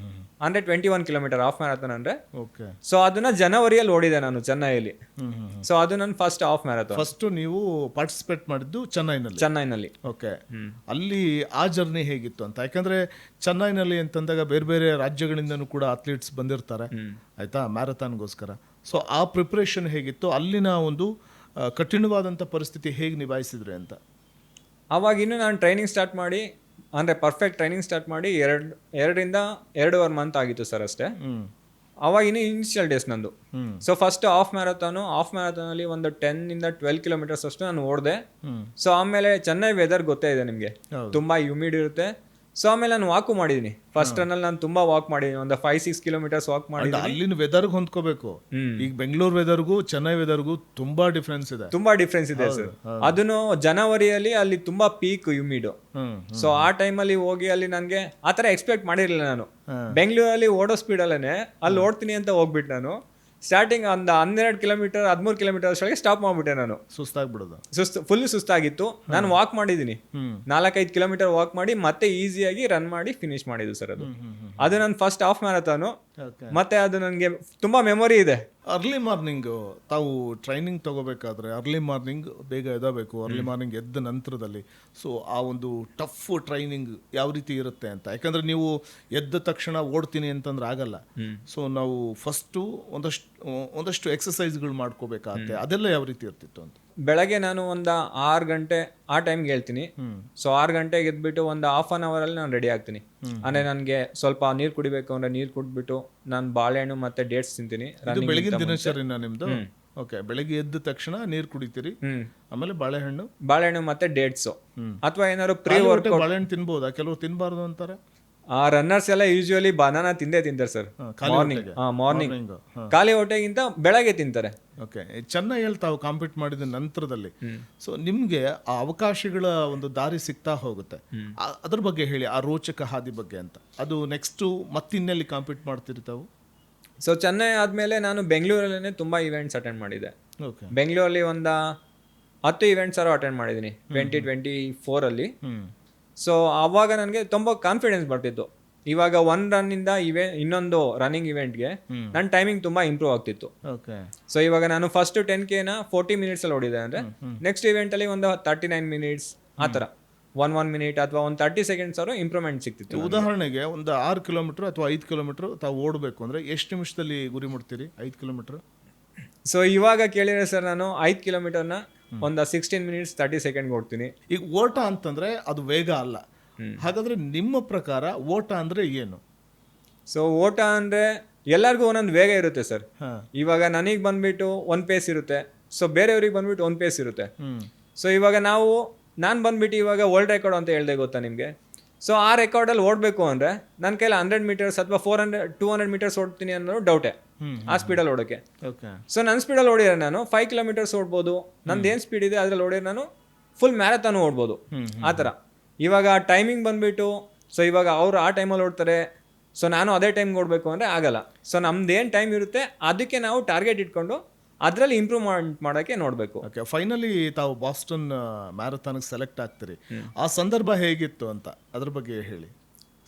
ಅಂದರೆ 21 ಕಿಲೋಮೀಟರ್ ಹಾಫ್ ಮ್ಯಾರಥಾನ್ ಅಂದರೆ. ಓಕೆ. ಸೊ ಅದನ್ನ ಜನವರಿಯಲ್ಲಿ ಓಡಿದೆ ನಾನು ಚೆನ್ನೈಯಲ್ಲಿ. ಸೊ ಅದು ನನ್ನ ಫಸ್ಟ್ ಹಾಫ್ ಮ್ಯಾರಥಾನ್. ಫಸ್ಟ್ ನೀವು ಪಾರ್ಟಿಸಿಪೇಟ್ ಮಾಡಿದ್ದು ಚೆನ್ನೈನಲ್ಲಿ. ಓಕೆ. ಅಲ್ಲಿ ಆ ಜರ್ನಿ ಹೇಗಿತ್ತು ಅಂತ? ಯಾಕಂದ್ರೆ ಚೆನ್ನೈನಲ್ಲಿ ಅಂತಂದಾಗ ಬೇರೆ ಬೇರೆ ರಾಜ್ಯಗಳಿಂದನೂ ಕೂಡ ಅಥ್ಲೀಟ್ಸ್ ಬಂದಿರ್ತಾರೆ, ಆಯ್ತಾ, ಮ್ಯಾರಥಾನ್ಗೋಸ್ಕರ. ಸೊ ಆ ಪ್ರಿಪ್ರೇಷನ್ ಹೇಗಿತ್ತು? ಅಲ್ಲಿನ ಒಂದು ಕಠಿಣವಾದಂಥ ಪರಿಸ್ಥಿತಿ ಹೇಗೆ ನಿಭಾಯಿಸಿದ್ರಿ ಅಂತ? ಅವಾಗಿನ್ನು ನಾನು ಟ್ರೈನಿಂಗ್ ಸ್ಟಾರ್ಟ್ ಮಾಡಿ, ಅಂದರೆ ಪರ್ಫೆಕ್ಟ್ ಟ್ರೈನಿಂಗ್ ಸ್ಟಾರ್ಟ್ ಮಾಡಿ 2ರಿಂದ 2.5 ಮಂತ್ ಆಗಿತ್ತು ಸರ್ ಅಷ್ಟೇ. ಅವಾಗಿನ್ನು ಇನಿಷಿಯಲ್ ಡೇಸ್ ನಂದು. ಸೊ ಫಸ್ಟ್ ಹಾಫ್ ಮ್ಯಾರಥಾನಲ್ಲಿ ಒಂದು 10ರಿಂದ 12 ಕಿಲೋಮೀಟರ್ಸ್ ಅಷ್ಟು ನಾನು ಓಡಿದೆ. ಸೊ ಆಮೇಲೆ ಚೆನ್ನೈ ವೆದರ್ ಗೊತ್ತೇ ಇದೆ ನಿಮಗೆ, ತುಂಬಾ ಹ್ಯೂಮಿಡ್ ಇರುತ್ತೆ. ಸೊ ಆಮೇಲೆ ನಾನು ವಾಕು ಮಾಡಿದ್ದೀನಿ. ಫಸ್ಟ್ ರನ್ನಲ್ಲಿ ನಾನು ತುಂಬಾ ವಾಕ್ ಮಾಡಿದ್ದೀನಿ, ಒಂದು 5-6 ಕಿಲೋಮೀಟರ್ಸ್ ವಾಕ್ ಮಾಡಿದ್ದೀನಿ. ಅಲ್ಲಿನ ವೆದರ್ಗೆ ಹೊಂದ್ಕೋಬೇಕು. ಈಗ ಬೆಂಗಳೂರು ವೆದರ್ಗೂ ಚೆನ್ನೈ ವೆದರ್ಗೂ ತುಂಬಾ ಡಿಫ್ರೆನ್ಸ್ ಇದೆ ಸರ್. ಅದನ್ನು ಜನವರಿಯಲ್ಲಿ ಅಲ್ಲಿ ತುಂಬಾ ಪೀಕ್ ಹ್ಯೂಮಿಡ್. ಸೊ ಆ ಟೈಮಲ್ಲಿ ಹೋಗಿ ಅಲ್ಲಿ ನನಗೆ ಆ ಥರ ಎಕ್ಸ್ಪೆಕ್ಟ್ ಮಾಡಿರಲಿಲ್ಲ ನಾನು. ಬೆಂಗಳೂರಲ್ಲಿ ಓಡೋ ಸ್ಪೀಡಲ್ಲೇ ಅಲ್ಲಿ ಓಡ್ತೀನಿ ಅಂತ ಹೋಗ್ಬಿಟ್ಟು ನಾನು ಸ್ಟಾರ್ಟಿಂಗ್ ಒಂದು 12 ಕಿಲೋಮೀಟರ್ 13 ಕಿಲೋಮೀಟರ್ ಅಷ್ಟೊಳಗೆ ಸ್ಟಾಪ್ ಮಾಡ್ಬಿಟ್ಟೆ. ನಾನು ಫುಲ್ ಸುಸ್ತಾಗಿತ್ತು. ನಾನು ವಾಕ್ ಮಾಡಿದ್ದೀನಿ, 4-5 ಕಿಲೋಮೀಟರ್ ವಾಕ್ ಮಾಡಿ ಮತ್ತೆ ಈಸಿಯಾಗಿ ರನ್ ಮಾಡಿ ಫಿನಿಶ್ ಮಾಡಿದ್ದು ಸರ್ ಅದು. ಅದು ನನ್ನ ಫಸ್ಟ್ ಹಾಫ್ ಮ್ಯಾರಥಾನು. ಓಕೆ. ಮತ್ತೆ ಅದು ನನಗೆ ತುಂಬಾ ಮೆಮೊರಿ ಇದೆ. ಅರ್ಲಿ ಮಾರ್ನಿಂಗು ತಾವು ಟ್ರೈನಿಂಗ್ ತಗೋಬೇಕಾದ್ರೆ ಅರ್ಲಿ ಮಾರ್ನಿಂಗ್ ಬೇಗ ಎದಬೇಕು, ಅರ್ಲಿ ಮಾರ್ನಿಂಗ್ ಎದ್ದ ನಂತರದಲ್ಲಿ ಸೊ ಆ ಒಂದು ಟಫ್ ಟ್ರೈನಿಂಗ್ ಯಾವ ರೀತಿ ಇರುತ್ತೆ ಅಂತ. ಯಾಕಂದ್ರೆ ನೀವು ಎದ್ದ ತಕ್ಷಣ ಓಡ್ತೀನಿ ಅಂತಂದ್ರೆ ಆಗಲ್ಲ. ಸೊ ನಾವು ಫಸ್ಟು ಒಂದಷ್ಟು ಎಕ್ಸಸೈಸ್ಗಳು ಮಾಡ್ಕೋಬೇಕಾಗತ್ತೆ. ಅದೆಲ್ಲ ಯಾವ ರೀತಿ ಇರ್ತಿತ್ತು ಅಂತ? ಬೆಳಗ್ಗೆ ನಾನು ಒಂದು 6 ಗಂಟೆ ಆ ಟೈಮ್ಗೆ ಹೇಳ್ತೀನಿ. ಸೊ 6 ಗಂಟೆಗೆ ಎದ್ಬಿಟ್ಟು ಒಂದು ಹಾಫ್ ಅನ್ ಅವರಲ್ಲಿ ನಾನು ರೆಡಿ ಆಗ್ತೀನಿ. ಅಂದರೆ ನನಗೆ ಸ್ವಲ್ಪ ನೀರು ಕುಡಿಬೇಕು ಅಂದರೆ ನೀರು ಕುಡಿದ್ಬಿಟ್ಟು ನಾನು ಬಾಳೆಹಣ್ಣು ಮತ್ತೆ ಡೇಟ್ಸ್ ತಿಂತೀನಿ. ಇದು ಬೆಳಗಿನ ದಿನಚರಿನ ನಿಮ್ದು? ಓಕೆ. ಬೆಳಗ್ಗೆ ಎದ್ದ ತಕ್ಷಣ ನೀರು ಕುಡಿತೀರಿ, ಆಮೇಲೆ ಬಾಳೆಹಣ್ಣು ಮತ್ತೆ ಡೇಟ್ಸ್ ಅಥವಾ ಏನಾದ್ರು ಪ್ರೀ ಖಾಲಿ ವರ್ಕ್. ಹೊಟ್ಟೆಗೆ ಬಾಳೆಹಣ್ಣು ತಿನ್ಬೋದಾ? ಕೆಲವರು ತಿನ್ಬಾರ್ದು ಅಂತಾರೆ. ಆ ರನ್ನರ್ಸ್ ಎಲ್ಲ ಯೂಶುವಲಿ ಬನಾನಾ ತಿಂತಾರೆ ಸರ್ ಮಾರ್ನಿಂಗ್. ಖಾಲಿ ಹೊಟ್ಟೆಗಿಂತ ಬೆಳಗ್ಗೆ ತಿಂತಾರೆ. ಓಕೆ. ಚೆನ್ನಾಗಿ ತಾವು ಕಾಂಪೀಟ್ ಮಾಡಿದ ನಂತರದಲ್ಲಿ ಸೊ ನಿಮ್ಗೆ ಆ ಅವಕಾಶಗಳ ಒಂದು ದಾರಿ ಸಿಗ್ತಾ ಹೋಗುತ್ತೆ. ಅದ್ರ ಬಗ್ಗೆ ಹೇಳಿ, ಆ ರೋಚಕ ಹಾದಿ ಬಗ್ಗೆ ಅಂತ. ಅದು ನೆಕ್ಸ್ಟ್ ಮತ್ತಿನ್ನೆಲ್ಲಿ ಕಾಂಪೀಟ್ ಮಾಡ್ತೀರಿ ತಾವು? ಸೊ ಚೆನ್ನೈ ಆದ್ಮೇಲೆ ನಾನು ಬೆಂಗಳೂರಲ್ಲೇ ತುಂಬಾ ಇವೆಂಟ್ಸ್ ಅಟೆಂಡ್ ಮಾಡಿದೆ. ಓಕೆ. ಬೆಂಗಳೂರಲ್ಲಿ ಒಂದು 10 ಇವೆಂಟ್ಸ್ ಅಟೆಂಡ್ ಮಾಡಿದ್ದೀನಿ 2024 ಸೊ ಅವಾಗ ನನಗೆ ತುಂಬ ಕಾನ್ಫಿಡೆನ್ಸ್ ಬರ್ತಿತ್ತು. ಇವಾಗ 1 ರನ್ನಿಂದ ಇನ್ನೊಂದು ರನ್ನಿಂಗ್ ಇವೆಂಟ್ಗೆ ನನ್ನ ಟೈಮಿಂಗ್ ತುಂಬಾ ಇಂಪ್ರೂವ್ ಆಗ್ತಿತ್ತು. ಓಕೆ. ಸೊ ಇವಾಗ ನಾನು ಫಸ್ಟ್ 10K 40 ಮಿನಿಟ್ಸ್ ಅಲ್ಲಿ ಓಡಿದೆ ಅಂದ್ರೆ ನೆಕ್ಸ್ಟ್ ಇವೆಂಟ್ ಅಲ್ಲಿ ಒಂದು 39 ಮಿನಿಟ್ಸ್ ಆ ಥರ 1 ಮಿನಿಟ್ ಅಥವಾ ಒಂದು 30 ಸೆಕೆಂಡ್ಸ್ ಅವರು ಇಂಪ್ರೂವ್ಮೆಂಟ್ ಸಿಕ್ತಿತ್ತು. ಉದಾಹರಣೆಗೆ ಒಂದು 6 ಕಿಲೋಮೀಟರ್ ಅಥವಾ 5 ಕಿಲೋಮೀಟರ್ ತಾವು ಓಡಬೇಕು ಅಂದ್ರೆ ಎಷ್ಟು ನಿಮಿಷದಲ್ಲಿ ಗುರಿ ಮುಟ್ತೀರಿ 5 ಕಿಲೋಮೀಟರ್? ಸೊ ಇವಾಗ ಕೇಳಿದ್ರೆ ಸರ್ ನಾನು 5 ಕಿಲೋಮೀಟರ್ನ ಒಂದು 16 ಮಿನಿಟ್ಸ್ 30 ಸೆಕೆಂಡ್ ಓಡ್ತೀನಿ. ಈಗ ಓಟ ಅಂತಂದ್ರೆ ಅದು ವೇಗ ಅಲ್ಲ. ಹಾಗಾದ್ರೆ ನಿಮ್ಮ ಪ್ರಕಾರ ಓಟ ಅಂದ್ರೆ ಏನು? ಸೊ ಓಟ ಅಂದ್ರೆ ಎಲ್ಲರಿಗೂ ಒಂದೊಂದು ವೇಗ ಇರುತ್ತೆ ಸರ್. ಇವಾಗ ನನಗೆ ಬಂದ್ಬಿಟ್ಟು ಒಂದು ಪೇಸ್ ಇರುತ್ತೆ, ಸೊ ಬೇರೆಯವ್ರಿಗೆ ಬಂದ್ಬಿಟ್ಟು ಒಂದು ಪೇಸ್ ಇರುತ್ತೆ. ಸೊ ಇವಾಗ ನಾನು ಬಂದ್ಬಿಟ್ಟು ಇವಾಗ ವರ್ಲ್ಡ್ ರೆಕಾರ್ಡ್ ಅಂತ ಹೇಳ್ದೆ ಗೊತ್ತಾ ನಿಮಗೆ. ಸೊ ಆ ರೆಕಾರ್ಡಲ್ಲಿ ಓಡಬೇಕು ಅಂದರೆ ನನ್ನ ಕೈಲಿ 100 ಮೀಟರ್ಸ್ ಅಥವಾ 200 ಮೀಟರ್ಸ್ ಓಡ್ತೀನಿ ಅನ್ನೋದು ಡೌಟೇ ಆ ಸ್ಪೀಡಲ್ಲಿ ಓಡೋಕ್ಕೆ. ಸೊ ನನ್ನ ಸ್ಪೀಡಲ್ಲಿ ಓಡಿದ್ರೆ ನಾನು 5 ಕಿಲೋಮೀಟರ್ಸ್ ಓಡ್ಬೋದು. ನಂದು ಏನು ಸ್ಪೀಡ್ ಇದೆ ಅದ್ರಲ್ಲಿ ಓಡಿದ್ರೆ ನಾನು ಫುಲ್ ಮ್ಯಾರಥಾನ್ ಓಡ್ಬೋದು ಆ ಥರ. ಇವಾಗ ಟೈಮಿಂಗ್ ಬಂದ್ಬಿಟ್ಟು ಸೊ ಇವಾಗ ಅವರು ಆ ಟೈಮಲ್ಲಿ ಓಡ್ತಾರೆ, ಸೊ ನಾನು ಅದೇ ಟೈಮ್ಗೆ ಓಡಬೇಕು ಅಂದರೆ ಆಗಲ್ಲ. ಸೊ ನಮ್ದು ಏನು ಟೈಮ್ ಇರುತ್ತೆ ಅದಕ್ಕೆ ನಾವು ಟಾರ್ಗೆಟ್ ಇಟ್ಕೊಂಡು ಅದರಲ್ಲಿ ಇಂಪ್ರೂವ್ಮೆಂಟ್ ಮಾಡೋಕ್ಕೆ ನೋಡಬೇಕು. ಓಕೆ. ಫೈನಲಿ ತಾವು ಬಾಸ್ಟನ್ ಮ್ಯಾರಥಾನ್ಗೆ ಸೆಲೆಕ್ಟ್ ಆಗ್ತೀರಿ. ಆ ಸಂದರ್ಭ ಹೇಗಿತ್ತು ಅಂತ ಅದ್ರ ಬಗ್ಗೆ ಹೇಳಿ.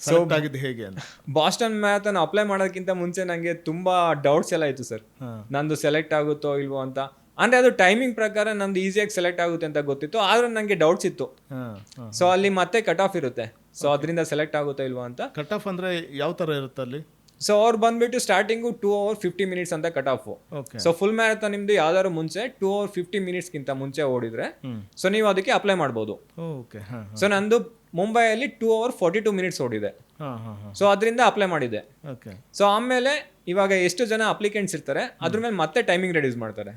ಸೆಲೆಕ್ಟ್ ಆಗಿದ್ದು ಹೇಗೆ ಅಂತ? ಬಾಸ್ಟನ್ ಮ್ಯಾರಥಾನ್ ಅಪ್ಲೈ ಮಾಡೋದಕ್ಕಿಂತ ಮುಂಚೆ ನನಗೆ ತುಂಬಾ ಡೌಟ್ಸ್ ಎಲ್ಲ ಇತ್ತು ಸರ್. ನಂದು ಸೆಲೆಕ್ಟ್ ಆಗುತ್ತೋ ಇಲ್ವೋ ಅಂತ. ಅಂದ್ರೆ ಅದು ಟೈಮಿಂಗ್ ಪ್ರಕಾರ ನಂದು ಈಸಿಯಾಗಿ ಸೆಲೆಕ್ಟ್ ಆಗುತ್ತೆ ಅಂತ ಗೊತ್ತಿತ್ತು, ಆದ್ರೂ ನನಗೆ ಡೌಟ್ಸ್ ಇತ್ತು. ಸೊ ಅಲ್ಲಿ ಮತ್ತೆ ಕಟ್ ಆಫ್ ಇರುತ್ತೆ, ಸೊ ಅದರಿಂದ ಸೆಲೆಕ್ಟ್ ಆಗುತ್ತೋ ಇಲ್ವೋ ಅಂತ. ಕಟ್ ಆಫ್ ಅಂದ್ರೆ ಯಾವ ತರ ಇರುತ್ತೆ ಅಲ್ಲಿ? ಸೊ ಅವ್ರು ಬಂದ್ಬಿಟ್ಟು ಸ್ಟಾರ್ಟಿಂಗು 2 hours 50 minutes ಅಂತ cut off. So full marathon ನಿಮ್ದು ಯಾವ್ದಾದ್ರು ಮುಂಚೆ 2 hours 50 minutesಗಿಂತ ಮುಂಚೆ ಓಡಿದ್ರೆ ಸೊ ನೀವು ಅದಕ್ಕೆ ಅಪ್ಲೈ ಮಾಡ್ಬೋದು. ಸೊ ನಂದು ಮುಂಬೈಯಲ್ಲಿ 2 hours 42 minutes ಓಡಿದೆ, ಸೊ ಅದರಿಂದ ಅಪ್ಲೈ ಮಾಡಿದೆ. ಸೊ ಆಮೇಲೆ ಇವಾಗ ಎಷ್ಟು ಜನ ಅಪ್ಲಿಕೆಂಟ್ಸ್ ಇರ್ತಾರೆ ಅದ್ರ ಮೇಲೆ ಮತ್ತೆ ಟೈಮಿಂಗ್ ರೆಡ್ಯೂಸ್ ಮಾಡ್ತಾರೆ.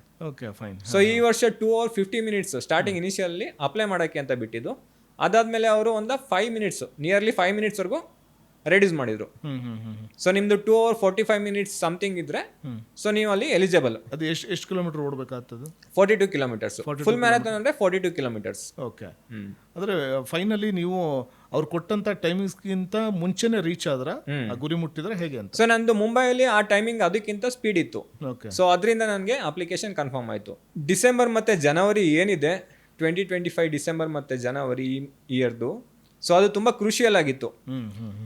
ಸೊ ಈ ವರ್ಷ 2 hours 50 minutes starting initially apply ಮಾಡೋಕ್ಕೆ ಅಂತ ಬಿಟ್ಟಿದ್ದು. ಅದಾದ್ಮೇಲೆ ಅವರು ಒಂದು 5 minutes ನಿಯರ್ಲಿ 5 minutes ವರೆಗೂ ರೆಡ್ಯೂಸ್ ಮಾಡಿದ್ರು. ಸೊ ನಿಮ್ದು 2 hours 45 minutes ಸಮಥಿಂಗ್ ಇದ್ರೆ ಸೊ ನೀವು ಅಲ್ಲಿ ಎಲಿಜಿಬಲ್. ಅದು ಎಷ್ಟು ಕಿಲೋಮೀಟರ್ ಓಡಬೇಕಾಗ್ತದೆ? 42 kilometers. ಫುಲ್ ಮ್ಯಾರಥಾನ್ ಅಂದ್ರೆ 42 kilometers. ಓಕೆ. ಅಂದ್ರೆ ಫೈನಲಿ ನೀವು ಅವ್ರು ಕೊಟ್ಟಂತ ಟೈಮಿಂಗ್ಸ್ಗಿಂತ ಮುಂಚೆನೆ ರೀಚ್ ಆದ್ರ ಗುರಿ ಮುಟ್ಟಿದ್ರೆ ಹೇಗೆ ಅಂತ? ಸೊ ನಂದು ಮುಂಬೈಯಲ್ಲಿ ಆ ಟೈಮಿಂಗ್ ಅದಕ್ಕಿಂತ ಸ್ಪೀಡ್ ಇತ್ತು. ಸೊ ಅದರಿಂದ ನನಗೆ ಅಪ್ಲಿಕೇಶನ್ ಕನ್ಫರ್ಮ್ ಆಯ್ತು. ಡಿಸೆಂಬರ್ ಮತ್ತೆ ಜನವರಿ ಏನಿದೆ 2025 ಡಿಸೆಂಬರ್ ಮತ್ತೆ ಜನವರಿ ಇಯರ್ದು, ಸೊ ಅದು ತುಂಬ ಕ್ರೂಷಿಯಲ್ ಆಗಿತ್ತು.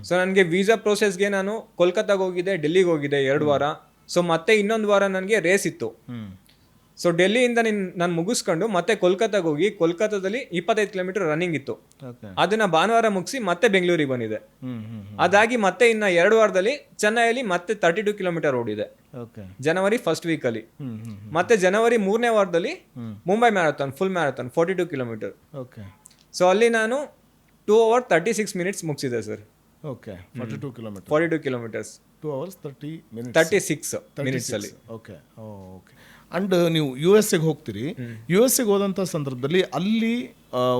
ಸೊ ನನಗೆ ವೀಸಾ ಪ್ರೋಸೆಸ್ಗೆ ನಾನು ಕೋಲ್ಕತ್ತಾಗ ಹೋಗಿದ್ದೆ, ಡೆಲ್ಲಿಗೆ ಹೋಗಿದ್ದೆ 2 ವಾರ. ಸೊ ಮತ್ತೆ ಇನ್ನೊಂದು ವಾರ ನನಗೆ ರೇಸ್ ಇತ್ತು. ಸೊ ಡೆಲ್ಲಿಯಿಂದ ನಾನು ಮುಗಿಸ್ಕೊಂಡು ಮತ್ತೆ ಕೋಲ್ಕತ್ತಾಗ ಹೋಗಿ ಕೋಲ್ಕತ್ತಾದಲ್ಲಿ 25 ಕಿಲೋಮೀಟರ್ ರನ್ನಿಂಗ್ ಇತ್ತು. ಅದನ್ನ ಭಾನುವಾರ ಮುಗಿಸಿ ಮತ್ತೆ ಬೆಂಗಳೂರಿಗೆ ಬಂದಿದೆ. ಅದಾಗಿ ಮತ್ತೆ ಇನ್ನ 2 ವಾರದಲ್ಲಿ ಚೆನ್ನೈಯಲ್ಲಿ ಮತ್ತೆ 32 ಕಿಲೋಮೀಟರ್ ಓಡಿದೆ ಜನವರಿ ಫಸ್ಟ್ ವೀಕಲ್ಲಿ. ಮತ್ತೆ ಜನವರಿ 3ನೇ ವಾರದಲ್ಲಿ Mumbai marathon full marathon 42 kilometre. So ಅಲ್ಲಿ ನಾನು 2 hours 36 minutes ಮುಗಿಸಿದೆ sir. Okay. 42 kilometers 2 hours 36 minutes ಅಲ್ಲಿ. ಓಕೆ. ಓಕೆ. ಅಂಡ್ ನೀವು US ಗೆ ಹೋಗ್ತೀರಿ. US ಗೆ ಹೋದಂಥ ಸಂದರ್ಭದಲ್ಲಿ ಅಲ್ಲಿ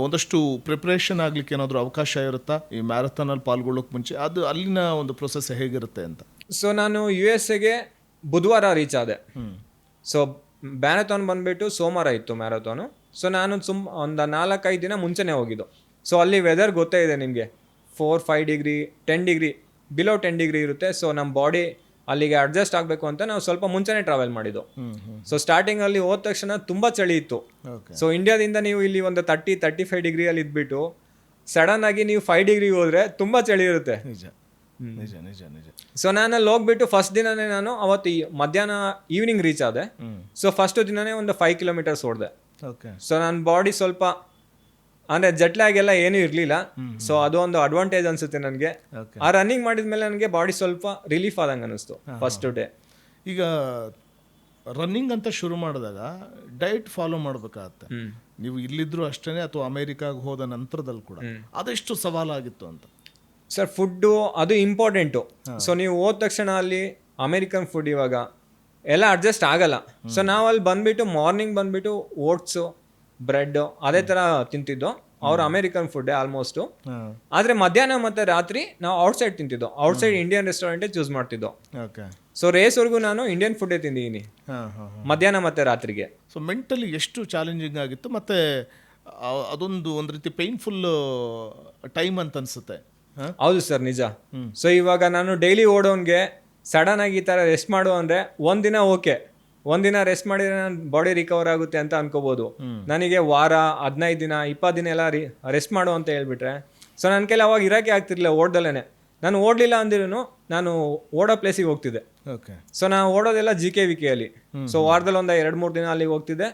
ಒಂದಷ್ಟು ಪ್ರಿಪ್ರೇಷನ್ ಆಗ್ಲಿಕ್ಕೆ ಏನಾದರೂ ಅವಕಾಶ ಇರುತ್ತಾ ಈ ಮ್ಯಾರಥಾನಲ್ಲಿ ಪಾಲ್ಗೊಳ್ಳೋಕೆ ಮುಂಚೆ? ಅದು ಅಲ್ಲಿನ ಒಂದು ಪ್ರೊಸೆಸ್ ಹೇಗಿರುತ್ತೆ ಅಂತ? ಸೊ ನಾನು USA ಬುಧವಾರ ರೀಚ್ ಆದೆ. ಸೊ ಮ್ಯಾರಥಾನ್ ಬಂದ್ಬಿಟ್ಟು ಸೋಮವಾರ ಇತ್ತು ಮ್ಯಾರಥಾನು. ಸೊ ನಾನು ಒಂದು 4-5 ದಿನ ಮುಂಚೆನೇ ಹೋಗಿದ್ದು. ಸೊ ಅಲ್ಲಿ ವೆದರ್ ಗೊತ್ತೇ ಇದೆ ನಿಮಗೆ, 4-5 ಡಿಗ್ರಿ 10 ಡಿಗ್ರಿ ಬಿಲೋ 10 ಡಿಗ್ರಿ ಇರುತ್ತೆ. ಸೊ ನಮ್ಮ ಬಾಡಿ ಅಲ್ಲಿಗೆ ಅಡ್ಜಸ್ಟ್ ಆಗಬೇಕು ಅಂತ ನಾವು ಸ್ವಲ್ಪ ಮುಂಚೆನೇ ಟ್ರಾವೆಲ್ ಮಾಡಿದ್ದು. ಸೊ ಸ್ಟಾರ್ಟಿಂಗಲ್ಲಿ ಹೋದ ತಕ್ಷಣ ತುಂಬ ಚಳಿ ಇತ್ತು. ಸೊ ಇಂಡಿಯಾದಿಂದ ನೀವು ಇಲ್ಲಿ ಒಂದು 30-35 ಡಿಗ್ರಿಯಲ್ಲಿ ಇದ್ಬಿಟ್ಟು ಸಡನ್ ಆಗಿ ನೀವು 5 ಡಿಗ್ರಿಗೆ ಹೋದರೆ ತುಂಬ ಚಳಿ ಇರುತ್ತೆ. ನಿಜ ನಿಜ ನಿಜ. ಸೊ ನಾನು ಅಲ್ಲಿ ಹೋಗ್ಬಿಟ್ಟು ಫಸ್ಟ್ ದಿನನೇ ನಾನು ಅವತ್ತು ಮಧ್ಯಾಹ್ನ ಈವ್ನಿಂಗ್ ರೀಚ್ ಆದೆ. ಸೊ ಫಸ್ಟ್ ದಿನನೇ ಒಂದು 5 ಕಿಲೋಮೀಟರ್ಸ್ ಓಡಿದೆ. ಓಕೆ. ಸೊ ನನ್ನ ಬಾಡಿ ಸ್ವಲ್ಪ ಅಂದರೆ ಜೆಟ್ಲ್ಯಾಗ್ ಎಲ್ಲ ಏನೂ ಇರಲಿಲ್ಲ. ಸೊ ಅದು ಒಂದು ಅಡ್ವಾಂಟೇಜ್ ಅನಿಸುತ್ತೆ ನನಗೆ. ಓಕೆ. ಆ ರನ್ನಿಂಗ್ ಮಾಡಿದ್ಮೇಲೆ ನನಗೆ ಬಾಡಿ ಸ್ವಲ್ಪ ರಿಲೀಫ್ ಆದಂಗೆ ಅನ್ನಿಸ್ತು ಫಸ್ಟ್ ಡೇ. ಈಗ ರನ್ನಿಂಗ್ ಅಂತ ಶುರು ಮಾಡಿದಾಗ ಡಯಟ್ ಫಾಲೋ ಮಾಡಬೇಕಾಗತ್ತೆ. ನೀವು ಇಲ್ಲಿದ್ರು ಅಷ್ಟೇ ಅಥವಾ ಅಮೇರಿಕಾಗೆ ಹೋದ ನಂತರದಲ್ಲಿ ಕೂಡ ಅದೆಷ್ಟು ಸವಾಲಾಗಿತ್ತು ಅಂತ? ಸರ್ ಫುಡ್ಡು ಅದು ಇಂಪಾರ್ಟೆಂಟು. ಸೊ ನೀವು ಹೋದ ತಕ್ಷಣ ಅಲ್ಲಿ ಅಮೇರಿಕನ್ ಫುಡ್ ಇವಾಗ ಎಲ್ಲ ಅಡ್ಜಸ್ಟ್ ಆಗಲ್ಲ. ಸೊ ನಾವು ಅಲ್ಲಿ ಬಂದ್ಬಿಟ್ಟು ಮಾರ್ನಿಂಗ್ ಬಂದ್ಬಿಟ್ಟು ಓಟ್ಸು ಬ್ರೆಡ್ ಅದೇ ಥರ ತಿಂತಿದ್ದೋ. ಅವ್ರು ಅಮೇರಿಕನ್ ಫುಡ್ಡೇ ಆಲ್ಮೋಸ್ಟು. ಆದರೆ ಮಧ್ಯಾಹ್ನ ಮತ್ತು ರಾತ್ರಿ ನಾವು ಔಟ್ಸೈಡ್ ತಿಂತಿದ್ದೋ. ಔಟ್ಸೈಡ್ ಇಂಡಿಯನ್ ರೆಸ್ಟೋರೆಂಟೇ ಚೂಸ್ ಮಾಡ್ತಿದ್ದೋ. ಓಕೆ. ಸೊ ರೇಸ್ವರೆಗೂ ನಾನು ಇಂಡಿಯನ್ ಫುಡ್ಡೇ ತಿಂದಿದ್ದೀನಿ ಮಧ್ಯಾಹ್ನ ಮತ್ತು ರಾತ್ರಿಗೆ. ಸೊ ಮೆಂಟಲಿ ಎಷ್ಟು ಚಾಲೆಂಜಿಂಗ್ ಆಗಿತ್ತು, ಮತ್ತು ಒಂದು ರೀತಿ ಪೇನ್ಫುಲ್ ಟೈಮ್ ಅಂತ ಅನಿಸುತ್ತೆ. ಹೌದು ಸರ್, ನಿಜ. ಸೊ ಇವಾಗ ನಾನು ಡೈಲಿ ಓಡೋನ್ಗೆ ಸಡನ್ ಆಗಿ ಈ ಥರ ರೆಸ್ಟ್ ಮಾಡು ಅಂದರೆ ಒಂದಿನ ಓಕೆ, ಒಂದಿನ ರೆಸ್ಟ್ ಮಾಡಿದ್ರೆ ನನ್ನ ಬಾಡಿ ರಿಕವರ್ ಆಗುತ್ತೆ ಅಂತ ಅನ್ಕೋಬೋದು. ನನಗೆ ವಾರ 15 ದಿನ 20 ದಿನ ಎಲ್ಲ ರೆಸ್ಟ್ ಮಾಡು ಅಂತ ಹೇಳ್ಬಿಟ್ರೆ ಸೊ ನನ್ನ ಕೈಲಿ ಅವಾಗ ಇರೋಕ್ಕೆ ಆಗ್ತಿರ್ಲಿಲ್ಲ ಓಡ್ದಲ್ಲೇ. ನಾನು ಓಡಲಿಲ್ಲ ಅಂದಿರೂ ನಾನು ಓಡೋ ಪ್ಲೇಸಿಗೆ ಹೋಗ್ತಿದ್ದೆ. ಓಕೆ. ಸೊ ನಾನು ಓಡೋದೆಲ್ಲ JKVK ಅಲ್ಲಿ. ಸೊ ವಾರದಲ್ಲಿ ಒಂದು 2-3 ದಿನ ಅಲ್ಲಿಗೆ ಹೋಗ್ತಿದ್ದೆ.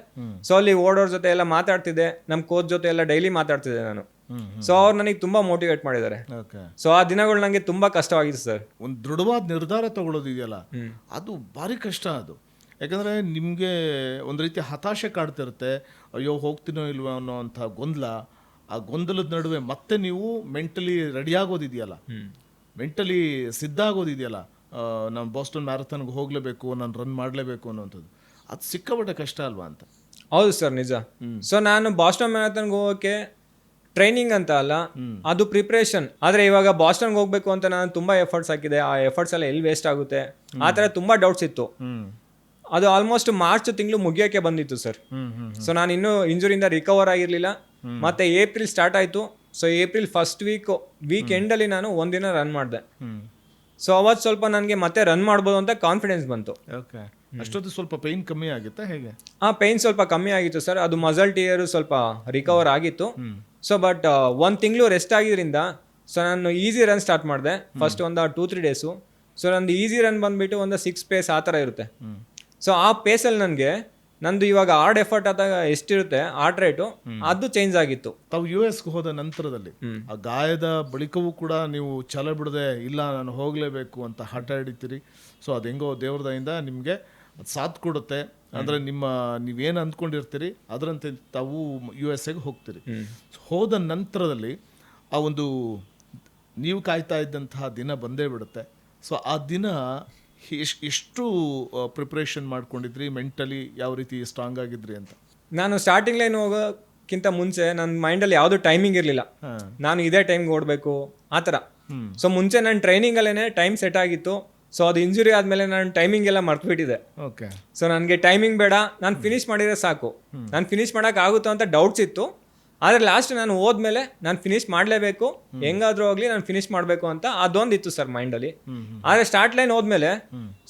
ಸೊ ಅಲ್ಲಿ ಓಡೋರ್ ಜೊತೆ ಎಲ್ಲ ಮಾತಾಡ್ತಿದ್ದೆ, ನಮ್ಮ ಕೋಚ್ ಜೊತೆ ಎಲ್ಲ ಡೈಲಿ ಮಾತಾಡ್ತಿದ್ದೆ ನಾನು. ಸೊ ಅವ್ರು ನನಗೆ ತುಂಬಾ ಮೋಟಿವೇಟ್ ಮಾಡಿದ್ದಾರೆ. ಸೊ ಆ ದಿನಗಳು ನನಗೆ ತುಂಬಾ ಕಷ್ಟವಾಗಿತ್ತು ಸರ್. ಒಂದು ದೃಢವಾದ ನಿರ್ಧಾರ ತಗೊಳ್ಳೋದಿದೆಯಲ್ಲ, ಅದು ಭಾರಿ ಕಷ್ಟ. ಅದು ಯಾಕಂದರೆ ನಿಮಗೆ ಒಂದು ರೀತಿ ಹತಾಶೆ ಕಾಡ್ತಿರುತ್ತೆ. ಅಯ್ಯೋ ಹೋಗ್ತೀನೋ ಇಲ್ವೋ ಅನ್ನೋ ಅಂಥ ಗೊಂದಲ. ಆ ಗೊಂದಲದ ನಡುವೆ ಮತ್ತೆ ನೀವು ಮೆಂಟಲಿ ರೆಡಿ ಆಗೋದಿದೆಯಲ್ಲ, ಮೆಂಟಲಿ ಸಿದ್ಧ ಆಗೋದಿದೆಯಲ್ಲ, ನಾನು ಬೋಸ್ಟನ್ ಮ್ಯಾರಥಾನ್ಗೆ ಹೋಗಲೇಬೇಕು, ನಾನು ರನ್ ಮಾಡಲೇಬೇಕು ಅನ್ನೋಂಥದ್ದು, ಅದು ಸಿಕ್ಕಾಪಟ್ಟೆ ಕಷ್ಟ ಅಲ್ವಾ ಅಂತ? ಹೌದು ಸರ್, ನಿಜ. ಸೊ ನಾನು ಬಾಸ್ಟನ್ ಮ್ಯಾರಥಾನ್ಗೆ ಹೋಗೋಕ್ಕೆ ಟ್ರೈನಿಂಗ್ ಅಂತ ಅಲ್ಲ, ಅದು ಪ್ರಿಪ್ರೇಷನ್. ಆದರೆ ಇವಾಗ ಬಾಸ್ಟನ್ಗೆ ಹೋಗ್ಬೇಕು ಅಂತ ನಾನು ತುಂಬಾ ಎಫರ್ಟ್ಸ್ ಹಾಕಿದೆ. ಆ ಎಫರ್ಟ್ಸ್ ಎಲ್ಲ ಎಲ್ಲಿ ವೇಸ್ಟ್ ಆಗುತ್ತೆ ಆ ಥರ ತುಂಬಾ ಡೌಟ್ಸ್ ಇತ್ತು. ಅದು ಆಲ್ಮೋಸ್ಟ್ ಮಾರ್ಚ್ ತಿಂಗಳು ಮುಗಿಯೋಕ್ಕೆ ಬಂದಿತ್ತು ಸರ್. ಸೊ ನಾನು ಇನ್ನೂ ಇಂಜುರಿಯಿಂದ ರಿಕವರ್ ಆಗಿರಲಿಲ್ಲ. ಮತ್ತೆ ಏಪ್ರಿಲ್ ಸ್ಟಾರ್ಟ್ ಆಯಿತು. ಸೊ ಏಪ್ರಿಲ್ ಫಸ್ಟ್ ವೀಕ್ ಎಂಡಲ್ಲಿ ನಾನು ಒಂದಿನ ರನ್ ಮಾಡಿದೆ. ಸೊ ಅವತ್ತು ಸ್ವಲ್ಪ ನನಗೆ ಮತ್ತೆ ರನ್ ಮಾಡ್ಬೋದು ಅಂತ ಕಾನ್ಫಿಡೆನ್ಸ್ ಬಂತು. ಓಕೆ. ಅಷ್ಟೊತ್ತು ಸ್ವಲ್ಪ ಪೇಯ್ನ್ ಕಮ್ಮಿ ಆಗಿತ್ತಾ ಹೇಗೆ? ಆ ಪೇಯ್ನ್ ಸ್ವಲ್ಪ ಕಮ್ಮಿ ಆಗಿತ್ತು ಸರ್. ಅದು ಮಸಲ್ ಟಿಯರು ಸ್ವಲ್ಪ ರಿಕವರ್ ಆಗಿತ್ತು. ಸೊ ಬಟ್ 1 ತಿಂಗಳು ರೆಸ್ಟ್ ಆಗಿದ್ರಿಂದ ಸೊ ನಾನು ಈಸಿ ರನ್ ಸ್ಟಾರ್ಟ್ ಮಾಡಿದೆ ಫಸ್ಟ್ ಒಂದು 2-3 ಡೇಸು. ಸೊ ನಂದು ಈಸಿ ರನ್ ಬಂದುಬಿಟ್ಟು ಒಂದು 6 ಪೇಸ್ ಆ ಥರ ಇರುತ್ತೆ. ಸೊ ಆ ಪೇಸಲ್ಲಿ ನನಗೆ ನಂದು ಇವಾಗ ಹಾರ್ಡ್ ಎಫರ್ಟ್ ಆದಾಗ ಎಷ್ಟಿರುತ್ತೆ ಹಾರ್ಟ್ ರೇಟು ಅದು ಚೇಂಜ್ ಆಗಿತ್ತು. ತಾವು US ಹೋದ ನಂತರದಲ್ಲಿ ಆ ಗಾಯದ ಬಳಿಕವೂ ಕೂಡ ನೀವು ಛಲ ಬಿಡದೆ ಇಲ್ಲ ನಾನು ಹೋಗಲೇಬೇಕು ಅಂತ ಹಠ ಹಿಡಿತೀರಿ. ಸೊ ಅದು ಹೆಂಗೋ ದೇವ್ರ ದಯಿಂದ ನಿಮಗೆ ಅದು ಸಾಥ್ ಕೊಡುತ್ತೆ. ಅಂದರೆ ನೀವೇನು ಅಂದ್ಕೊಂಡಿರ್ತೀರಿ ಅದರಂತೆ ತಾವು USA ಹೋಗ್ತೀರಿ. ಹೋದ ನಂತರದಲ್ಲಿ ಆ ಒಂದು ನೀವು ಕಾಯ್ತಾ ಇದ್ದಂತಹ ದಿನ ಬಂದೇ ಬಿಡುತ್ತೆ. ಸೊ ಆ ದಿನ ಎಷ್ಟು ಪ್ರಿಪ್ರೇಷನ್ ಮಾಡ್ಕೊಂಡಿದ್ರಿ, ಮೆಂಟಲಿ ಯಾವ ರೀತಿ ಸ್ಟ್ರಾಂಗ್ ಆಗಿದ್ರಿ ಅಂತ? ನಾನು ಸ್ಟಾರ್ಟಿಂಗ್ ಲೈನ್ ಹೋಗೋಕ್ಕಿಂತ ಮುಂಚೆ ನನ್ನ ಮೈಂಡಲ್ಲಿ ಯಾವುದೂ ಟೈಮಿಂಗ್ ಇರಲಿಲ್ಲ. ನಾನು ಇದೇ ಟೈಮ್ಗೆ ಓಡಬೇಕು ಆ ಥರ. ಸೊ ಮುಂಚೆ ನನ್ನ ಟ್ರೈನಿಂಗಲ್ಲೇ ಟೈಮ್ ಸೆಟ್ ಆಗಿತ್ತು. ಸೊ ಅದು ಇಂಜುರಿ ಆದಮೇಲೆ ನಾನು ಟೈಮಿಂಗ್ ಎಲ್ಲ ಮರ್ತ್ಬಿಟ್ಟಿದೆ. ಓಕೆ. ಸೊ ನನಗೆ ಟೈಮಿಂಗ್ ಬೇಡ, ನಾನು ಫಿನಿಶ್ ಮಾಡಿದರೆ ಸಾಕು. ನಾನು ಫಿನಿಶ್ ಮಾಡೋಕ್ಕಾಗುತ್ತೋ ಅಂತ ಡೌಟ್ಸ್ ಇತ್ತು. ಆದರೆ ಲಾಸ್ಟ್ ನಾನು ಹೋದ್ಮೇಲೆ ನಾನು ಫಿನಿಶ್ ಮಾಡಲೇಬೇಕು, ಹೆಂಗಾದ್ರೂ ಹೋಗ್ಲಿ ನಾನು ಫಿನಿಶ್ ಮಾಡಬೇಕು ಅಂತ ಅದೊಂದಿತ್ತು ಸರ್ ಮೈಂಡಲ್ಲಿ. ಆದರೆ ಸ್ಟಾರ್ಟ್ ಲೈನ್ ಹೋದ್ಮೇಲೆ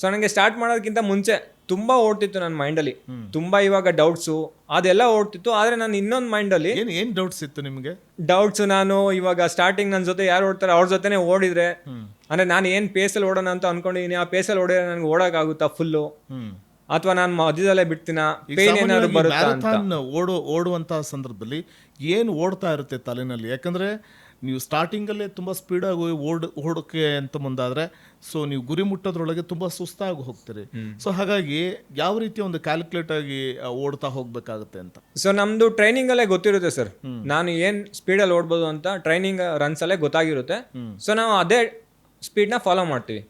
ಸೊ ನನಗೆ ಸ್ಟಾರ್ಟ್ ಮಾಡೋದಕ್ಕಿಂತ ಮುಂಚೆ ತುಂಬಾ ಓಡ್ತಿತ್ತು ನನ್ನ ಮೈಂಡಲ್ಲಿ. ತುಂಬಾ ಇವಾಗ ಡೌಟ್ಸು ಅದೆಲ್ಲ ಓಡ್ತಿತ್ತು. ಆದರೆ ನಾನು ಇನ್ನೊಂದು ಮೈಂಡಲ್ಲಿ ಏನು ಡೌಟ್ಸ್ ಇತ್ತು ನಿಮಗೆ? ಡೌಟ್ಸ್ ನಾನು ಇವಾಗ ಸ್ಟಾರ್ಟಿಂಗ್ ನನ್ನ ಜೊತೆ ಯಾರು ಓಡ್ತಾರೆ ಅವ್ರ ಜೊತೆನೇ ಓಡಿದ್ರೆ ಅಂದರೆ ನಾನು ಏನು ಪೇಸಲ್ಲಿ ಓಡೋಣ ಅಂತ ಅನ್ಕೊಂಡಿದ್ದೀನಿ, ಆ ಪೇಸಲ್ಲಿ ಓಡಿದ್ರೆ ನನಗೆ ಓಡೋಕ್ಕಾಗುತ್ತಾ ಫುಲ್ಲು, ಅಥವಾ ನಾನು ಮಧ್ಯದಲ್ಲೇ ಬಿಡ್ತೀನ, ಪೇನ್ ಏನಾದ್ರು ಬರುತ್ತಾ ಅಂತ. ಓಡುವಂತಹ ಸಂದರ್ಭದಲ್ಲಿ ಏನು ಓಡ್ತಾ ಇರುತ್ತೆ ತಲೆನಲ್ಲಿ? ಯಾಕಂದ್ರೆ ನೀವು ಸ್ಟಾರ್ಟಿಂಗಲ್ಲೇ ತುಂಬ ಸ್ಪೀಡಾಗಿ ಓಡೋಕೆ ಅಂತ ಮುಂದಾದರೆ ಸೊ ನೀವು ಗುರಿ ಮುಟ್ಟೋದ್ರೊಳಗೆ ತುಂಬ ಸುಸ್ತಾಗಿ ಹೋಗ್ತೀರಿ. ಸೊ ಹಾಗಾಗಿ ಯಾವ ರೀತಿ ಒಂದು ಕ್ಯಾಲ್ಕುಲೇಟ್ ಆಗಿ ಓಡ್ತಾ ಹೋಗ್ಬೇಕಾಗುತ್ತೆ ಅಂತ? ಸೊ ನಮ್ದು ಟ್ರೈನಿಂಗಲ್ಲೇ ಗೊತ್ತಿರುತ್ತೆ ಸರ್, ನಾನು ಏನು ಸ್ಪೀಡಲ್ಲಿ ಓಡ್ಬೋದು ಅಂತ ಟ್ರೈನಿಂಗ್ ರನ್ಸಲ್ಲೇ ಗೊತ್ತಾಗಿರುತ್ತೆ. ಸೊ ನಾವು ಅದೇ ಸ್ಪೀಡ್ನ ಫಾಲೋ ಮಾಡ್ತೀವಿ.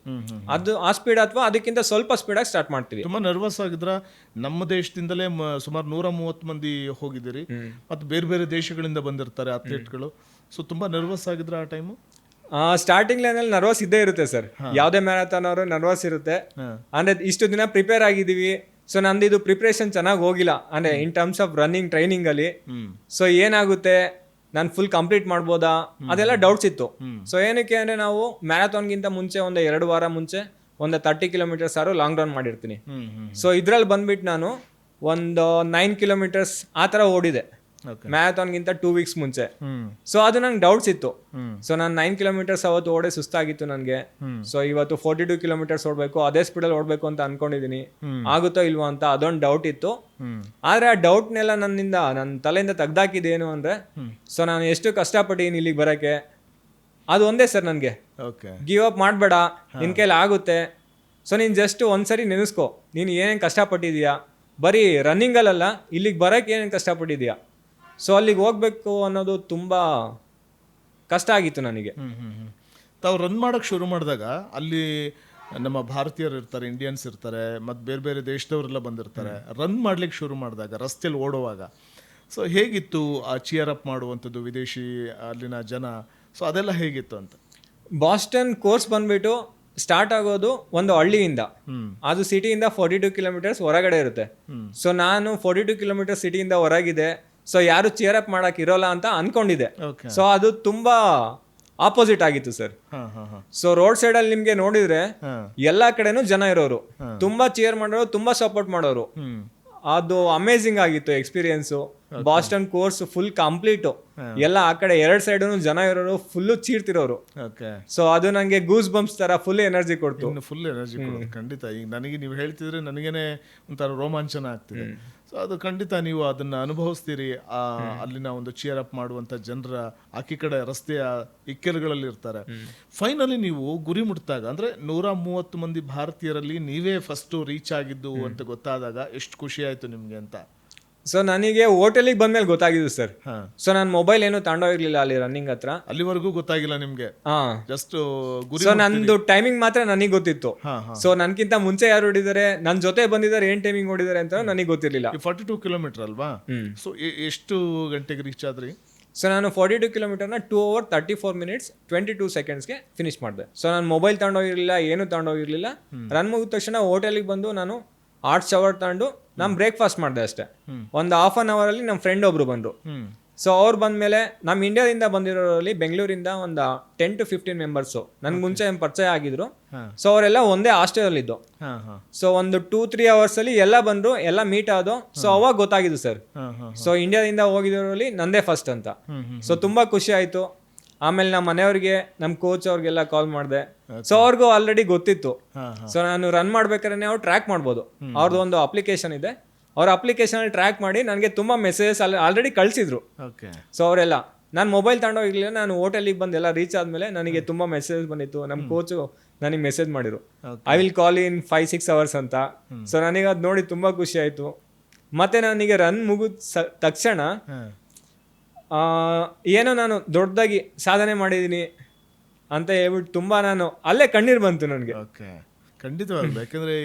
ಅದು ಆ ಸ್ಪೀಡ್ ಅಥವಾ ಅದಕ್ಕಿಂತ ಸ್ವಲ್ಪ ಸ್ಪೀಡಾಗಿ ಸ್ಟಾರ್ಟ್ ಮಾಡ್ತೀವಿ. ತುಂಬ ನರ್ವಸ್ ಆಗಿದ್ರ? ನಮ್ಮ ದೇಶದಿಂದಲೇ ಸುಮಾರು 130 ಮಂದಿ ಹೋಗಿದ್ದೀರಿ, ಮತ್ತು ಬೇರೆ ಬೇರೆ ದೇಶಗಳಿಂದ ಬಂದಿರ್ತಾರೆ ಅಥ್ಲೀಟ್ಗಳು. ಸೊ ತುಂಬ ನರ್ವಸ್ ಆಗಿದ್ರ ಆ ಟೈಮು? ಸ್ಟಾರ್ಟಿಂಗ್ ಲೈನಲ್ಲಿ ನರ್ವಸ್ ಇದ್ದೇ ಇರುತ್ತೆ ಸರ್. ಯಾವುದೇ ಮ್ಯಾರಥಾನ್ ಅವರು ನರ್ವಸ್ ಇರುತ್ತೆ. ಅಂದರೆ ಇಷ್ಟು ದಿನ ಪ್ರಿಪೇರ್ ಆಗಿದ್ದೀವಿ. ಸೊ ನಂದು ಇದು ಪ್ರಿಪ್ರೇಷನ್ ಚೆನ್ನಾಗಿ ಹೋಗಿಲ್ಲ ಅಂದರೆ ಇನ್ ಟರ್ಮ್ಸ್ ಆಫ್ ರನ್ನಿಂಗ್ ಟ್ರೈನಿಂಗಲ್ಲಿ. ಸೊ ಏನಾಗುತ್ತೆ, ನಾನು ಫುಲ್ ಕಂಪ್ಲೀಟ್ ಮಾಡ್ಬೋದಾ, ಅದೆಲ್ಲ ಡೌಟ್ಸ್ ಇತ್ತು. ಸೊ ಏನಕ್ಕೆ ಅಂದರೆ ನಾವು ಮ್ಯಾರಥಾನ್ಗಿಂತ ಮುಂಚೆ ಒಂದು 2 ವಾರ ಮುಂಚೆ ಒಂದು 30 ಕಿಲೋಮೀಟರ್ಸ್ ಆದ್ರೂ ಲಾಂಗ್ ರನ್ ಮಾಡಿರ್ತೀನಿ. ಸೊ ಇದ್ರಲ್ಲಿ ಬಂದ್ಬಿಟ್ಟು ನಾನು ಒಂದು 9 ಕಿಲೋಮೀಟರ್ಸ್ ಆ ಥರ ಓಡಿದೆ. ಮ್ಯಾರಥಾನ್ಗಿಂತ 2 ವೀಕ್ಸ್ ಮುಂಚೆ. ಸೊ ಅದು ನಂಗೆ ಡೌಟ್ಸ್ ಇತ್ತು. ಸೊ ನಾನು 9 ಕಿಲೋಮೀಟರ್ಸ್ ಅವತ್ತು ಓಡೇ ಸುಸ್ತಾಗಿತ್ತು ನನಗೆ. ಸೊ ಇವತ್ತು 42 ಕಿಲೋಮೀಟರ್ಸ್ ಓಡಬೇಕು, ಅದೇ ಸ್ಪೀಡಲ್ಲಿ ಓಡಬೇಕು ಅಂತ ಅನ್ಕೊಂಡಿದೀನಿ. ಆಗುತ್ತೋ ಇಲ್ವೋ ಅಂತ ಅದೊಂದು ಡೌಟ್ ಇತ್ತು. ಆದ್ರೆ ಆ ಡೌಟ್ನೆಲ್ಲ ನನ್ನ ತಲೆಯಿಂದ ತೆಗ್ದಾಕಿದ್ದೇನು ಅಂದ್ರೆ, ಸೊ ನಾನು ಎಷ್ಟು ಕಷ್ಟಪಟ್ಟಿದ್ದೀನಿ ಇಲ್ಲಿಗೆ ಬರಕ್ಕೆ, ಅದು ಒಂದೇ ಸರ್ ನನಗೆ. ಗಿವ್ ಅಪ್ ಮಾಡಬೇಡ, ನಿನ್ ಕೈಲಿ ಆಗುತ್ತೆ. ಸೊ ನೀನು ಜಸ್ಟ್ ಒಂದ್ಸರಿ ನೆನೆಸ್ಕೊ, ನೀನು ಏನೇನು ಕಷ್ಟಪಟ್ಟಿದೀಯಾ, ಬರೀ ರನ್ನಿಂಗಲ್ಲ ಇಲ್ಲಿಗೆ ಬರೋಕ್ಕೆ ಏನೇನು ಕಷ್ಟಪಟ್ಟಿದೀಯಾ. ಸೊ ಅಲ್ಲಿಗೆ ಹೋಗ್ಬೇಕು ಅನ್ನೋದು ತುಂಬ ಕಷ್ಟ ಆಗಿತ್ತು ನನಗೆ. ತಾವು ರನ್ ಮಾಡೋಕ್ಕೆ ಶುರು ಮಾಡಿದಾಗ ಅಲ್ಲಿ ನಮ್ಮ ಭಾರತೀಯರು ಇರ್ತಾರೆ, ಇಂಡಿಯನ್ಸ್ ಇರ್ತಾರೆ, ಮತ್ತು ಬೇರೆ ಬೇರೆ ದೇಶದವರೆಲ್ಲ ಬಂದಿರ್ತಾರೆ. ರನ್ ಮಾಡ್ಲಿಕ್ಕೆ ಶುರು ಮಾಡಿದಾಗ ರಸ್ತೆಯಲ್ಲಿ ಓಡುವಾಗ ಸೊ ಹೇಗಿತ್ತು ಆ ಚಿಯರ್ ಅಪ್ ಮಾಡುವಂಥದ್ದು, ವಿದೇಶಿ ಅಲ್ಲಿನ ಜನ, ಸೊ ಅದೆಲ್ಲ ಹೇಗಿತ್ತು ಅಂತ? ಬಾಸ್ಟನ್ ಕೋರ್ಸ್ ಬಂದ್ಬಿಟ್ಟು ಸ್ಟಾರ್ಟ್ ಆಗೋದು ಒಂದು ಹಳ್ಳಿಯಿಂದ. ಅದು ಸಿಟಿಯಿಂದ 42 ಕಿಲೋಮೀಟರ್ಸ್ ಹೊರಗಡೆ ಇರುತ್ತೆ. ಸೊ ನಾನು 42 ಕಿಲೋಮೀಟರ್ ಸಿಟಿಯಿಂದ ಹೊರಗಿದೆ, ಸೊ ಯಾರು ಚಿಯರ್ ಅಪ್ ಮಾಡಕ್ ಇರೋಲ್ಲ ಅಂತ ಅನ್ಕೊಂಡಿದ್ದೆ. ಸೊ ಅದು ತುಂಬಾ ಆಪೋಸಿಟ್ ಆಗಿತ್ತು ಸರ್. ಸೊ ರೋಡ್ ಸೈಡ್ ಅಲ್ಲಿ ನಿಮ್ಗೆ ನೋಡಿದ್ರೆ ಎಲ್ಲಾ ಕಡೆನೂ ಜನ ಇರೋರು, ತುಂಬಾ ಚಿಯರ್ ಮಾಡೋರು, ತುಂಬಾ ಸಪೋರ್ಟ್ ಮಾಡೋರು. ಅದು ಅಮೇಝಿಂಗ್ ಆಗಿತ್ತು experience. Boston course full complete, ಎಲ್ಲ ಆ ಕಡೆ 2 ಸೈಡೂ ಜನ ಇರೋರು, ಫುಲ್ಲು ಚೀರ್ತಿರೋರು. ಸೊ ಅದು ನಂಗೆ ಗೂಸ್ ಬಂಪ್ಸ್ ತರ ಫುಲ್ ಎನರ್ಜಿ ಕೊಡ್ತು. ಫುಲ್ ಎನರ್ಜಿ ಖಂಡಿತ. ಈಗ ನನಗೆ ನೀವು ಹೇಳ್ತಿದ್ರೆ ನನಗೇನೆ ಒಂಥರ ರೋಮಾಂಚನ ಆಗ್ತಿದೆ. ಸೊ ಅದು ಖಂಡಿತ ನೀವು ಅದನ್ನ ಅನುಭವಿಸ್ತೀರಿ. ಅಲ್ಲಿನ ಒಂದು ಚಿಯರ್ ಅಪ್ ಮಾಡುವಂತ ಜನರ ಆಕಿ ಕಡೆ ರಸ್ತೆಯ ಇಕ್ಕೆಲುಗಳಲ್ಲಿ ಇರ್ತಾರೆ. ಫೈನಲಿ ನೀವು ಗುರಿ ಮುಟ್ಟಾಗ ಅಂದ್ರೆ 130 ಮಂದಿ ಭಾರತೀಯರಲ್ಲಿ ನೀವೇ ಫಸ್ಟ್ ರೀಚ್ ಆಗಿದ್ದು ಅಂತ ಗೊತ್ತಾದಾಗ ಎಷ್ಟು ಖುಷಿ ಆಯ್ತು ನಿಮ್ಗೆ ಅಂತ? ಸೊ ನನಗೆ ಹೋಟೆಲಿಗೆ ಬಂದ್ಮೇಲೆ ಗೊತ್ತಾಗಿದ್ದು ಸರ್. ಸೊ ನಾನು ಮೊಬೈಲ್ ಏನು ತಗೊಂಡೋಗಿರ್ಲಿಲ್ಲ ಅಲ್ಲಿ ರನ್ನಿಂಗ್ ಹತ್ರ. ಅಲ್ಲಿವರೆಗೂ ಗೊತ್ತಾಗಿಲ್ಲ ನಿಮ್ಗೆ? ಜಸ್ಟ್ ಸೊ ನಂದು ಟೈಮಿಂಗ್ ಮಾತ್ರ ನನಗೆ ಗೊತ್ತಿತ್ತು. ಸೊ ನನ್ಕಿಂತ ಮುಂಚೆ ಯಾರು ಹೊಡಿದಾರೆ, ನನ್ನ ಜೊತೆ ಬಂದಿದ್ದಾರೆ, ಏನ್ ಟೈಮಿಂಗ್ ಹೊಡಿದಾರೆ ಅಂತ ನನಗೆ ಗೊತ್ತಿರ್ಲಿಲ್ಲ. 42 ಕಿಲೋಮೀಟರ್ ಅಲ್ವಾ? ಸೊ ಎಷ್ಟು ಗಂಟೆಗೆ ರೀಚ್ ಆದ್ರಿ? ಸೊ ನಾನು 42 ಕಿಲೋಮೀಟರ್ನ 2 hours 34 minutes 22 secondsಗೆ ಫಿನಿಶ್ ಮಾಡಿದೆ. ಸೊ ನಾನು ಮೊಬೈಲ್ ತಗೊಂಡೋಗಿರ್ಲಿಲ್ಲ, ಏನು ತಗೊಂಡೋಗಿರ್ಲಿಲ್ಲ. ರನ್ ಮುಗಿದ ತಕ್ಷಣ ಹೋಟೆಲಿಗೆ ಬಂದು ನಾನು ಹಾಟ್ ಶವರ್ ತಗೊಂಡು ನಾನು ಬ್ರೇಕ್ಫಾಸ್ಟ್ ಮಾಡಿದೆ ಅಷ್ಟೇ. ಒಂದು ಹಾಫ್ ಅನ್ ಅವರ್ ಅಲ್ಲಿ ನಮ್ಮ ಫ್ರೆಂಡ್ ಒಬ್ರು ಬಂದ್ರು. ಸೊ ಅವ್ರು ಬಂದ್ಮೇಲೆ ನಮ್ಮ ಇಂಡಿಯಾದಿಂದ ಬಂದಿರೋರಲ್ಲಿ ಬೆಂಗಳೂರಿಂದ ಒಂದು 10 to 15 ಮೆಂಬರ್ಸು ನನ್ಗೆ ಮುಂಚೆ ಪರಿಚಯ ಆಗಿದ್ರು. ಸೊ ಅವರೆಲ್ಲ ಒಂದೇ ಹಾಸ್ಟೆಲ್ ಇದ್ದು. ಸೊ ಒಂದು 2-3 hours ಅಲ್ಲಿ ಎಲ್ಲ ಬಂದ್ರು, ಎಲ್ಲ ಮೀಟ್ ಆದೋ. ಸೊ ಅವಾಗ ಗೊತ್ತಾಗಿದ್ದು ಸರ್, ಸೊ ಇಂಡಿಯಾದಿಂದ ಹೋಗಿರೋರಲ್ಲಿ ನಂದೇ ಫಸ್ಟ್ ಅಂತ. ಸೊ ತುಂಬಾ ಖುಷಿ ಆಯ್ತು. ಆಮೇಲೆ ನಮ್ಮ ಮನೆಯವ್ರಿಗೆ, ನಮ್ಮ ಕೋಚ್ ಅವ್ರಿಗೆಲ್ಲ ಕಾಲ್ ಮಾಡಿದೆ. ಸೊ ಅವ್ರಿಗೂ ಆಲ್ರೆಡಿ ಗೊತ್ತಿತ್ತು. ಸೊ ನಾನು ರನ್ ಮಾಡ್ಬೇಕಾದ್ರೆ ಅವ್ರು ಟ್ರ್ಯಾಕ್ ಮಾಡ್ಬೋದು, ಅವ್ರದ್ದು ಒಂದು ಅಪ್ಲಿಕೇಶನ್ ಇದೆ. ಅವ್ರ ಅಪ್ಲಿಕೇಶನ್ ಅಲ್ಲಿ ಟ್ರ್ಯಾಕ್ ಮಾಡಿ ನನಗೆ ತುಂಬಾ ಮೆಸೇಜಸ್ ಆಲ್ರೆಡಿ ಕಳ್ಸಿದ್ರು. ಸೊ ಅವರೆಲ್ಲ, ನಾನು ಮೊಬೈಲ್ ತಗೊಂಡೋಗಿರ್ಲಿಲ್ಲ, ನಾನು ಹೋಟೆಲಿಗೆ ಬಂದು ಎಲ್ಲ ರೀಚ್ ಆದ್ಮೇಲೆ ನನಗೆ ತುಂಬಾ ಮೆಸೇಜ್ ಬಂದಿತ್ತು. ನಮ್ಮ ಕೋಚು ನನಗೆ ಮೆಸೇಜ್ ಮಾಡಿರು, I will call in 5-6 hours ಅಂತ. ಸೊ ನನಗೆ ಅದು ನೋಡಿ ತುಂಬಾ ಖುಷಿ ಆಯ್ತು. ಮತ್ತೆ ನನಗೆ ರನ್ ಮುಗಿದ ತಕ್ಷಣ ಏನೋ ನಾನು ದೊಡ್ಡದಾಗಿ ಸಾಧನೆ ಮಾಡಿದ್ದೀನಿ ಅಂತ ಹೇಳ್ಬಿಟ್ಟು ತುಂಬಾ ನಾನು ಅಲ್ಲೇ ಕಣ್ಣೀರು ಬಂತು ನನಗೆ. ಖಂಡಿತವಾಗ್ಲು. ಯಾಕಂದ್ರೆ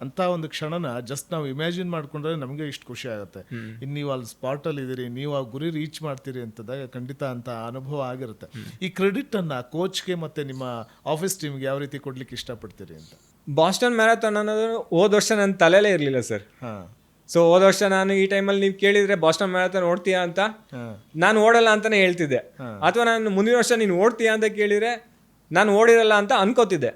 ಅಂತ ಒಂದು ಕ್ಷಣನ ಜಸ್ಟ್ ನಾವು ಇಮ್ಯಾಜಿನ್ ಮಾಡ್ಕೊಂಡ್ರೆ ನಮಗೆ ಇಷ್ಟು ಖುಷಿ ಆಗುತ್ತೆ. ಇನ್ನು ನೀವು ಅಲ್ಲಿ ಸ್ಪಾಟಲ್ಲಿ ಇದ್ದೀರಿ, ನೀವು ಆ ಗುರಿ ರೀಚ್ ಮಾಡ್ತೀರಿ ಅಂತದಾಗ ಖಂಡಿತ ಅಂತ ಅನುಭವ ಆಗಿರುತ್ತೆ. ಈ ಕ್ರೆಡಿಟ್ ಅನ್ನ ಕೋಚ್ಗೆ ಮತ್ತೆ ನಿಮ್ಮ ಆಫೀಸ್ ಟೀಮ್ಗೆ ಯಾವ ರೀತಿ ಕೊಡ್ಲಿಕ್ಕೆ ಇಷ್ಟಪಡ್ತೀರಿ ಅಂತ? ಬಾಸ್ಟನ್ ಮ್ಯಾರಥಾನ್ ಅನ್ನೋದು ಹೋದ ವರ್ಷ ನನ್ನ ತಲೆಯಲ್ಲೇ ಇರಲಿಲ್ಲ ಸರ್. ಸೊ ಹೋದ ವರ್ಷ ನಾನು ಈ ಟೈಮಲ್ಲಿ ನೀವು ಕೇಳಿದ್ರೆ ಬಾಸ್ಟನ್ ಮ್ಯಾರಥಾನ್ ಓಡ್ತೀಯಾ ಅಂತ, ನಾನು ಓಡಲ್ಲ ಅಂತಾನೆ ಹೇಳ್ತಿದ್ದೆ. ಅಥವಾ ನಾನು ಮುಂದಿನ ವರ್ಷ ನೀನು ಓಡ್ತೀಯಾ ಅಂತ ಕೇಳಿದ್ರೆ ನಾನು ಓಡಿರಲ್ಲ ಅಂತ ಅನ್ಕೋತಿದ್ದೆ.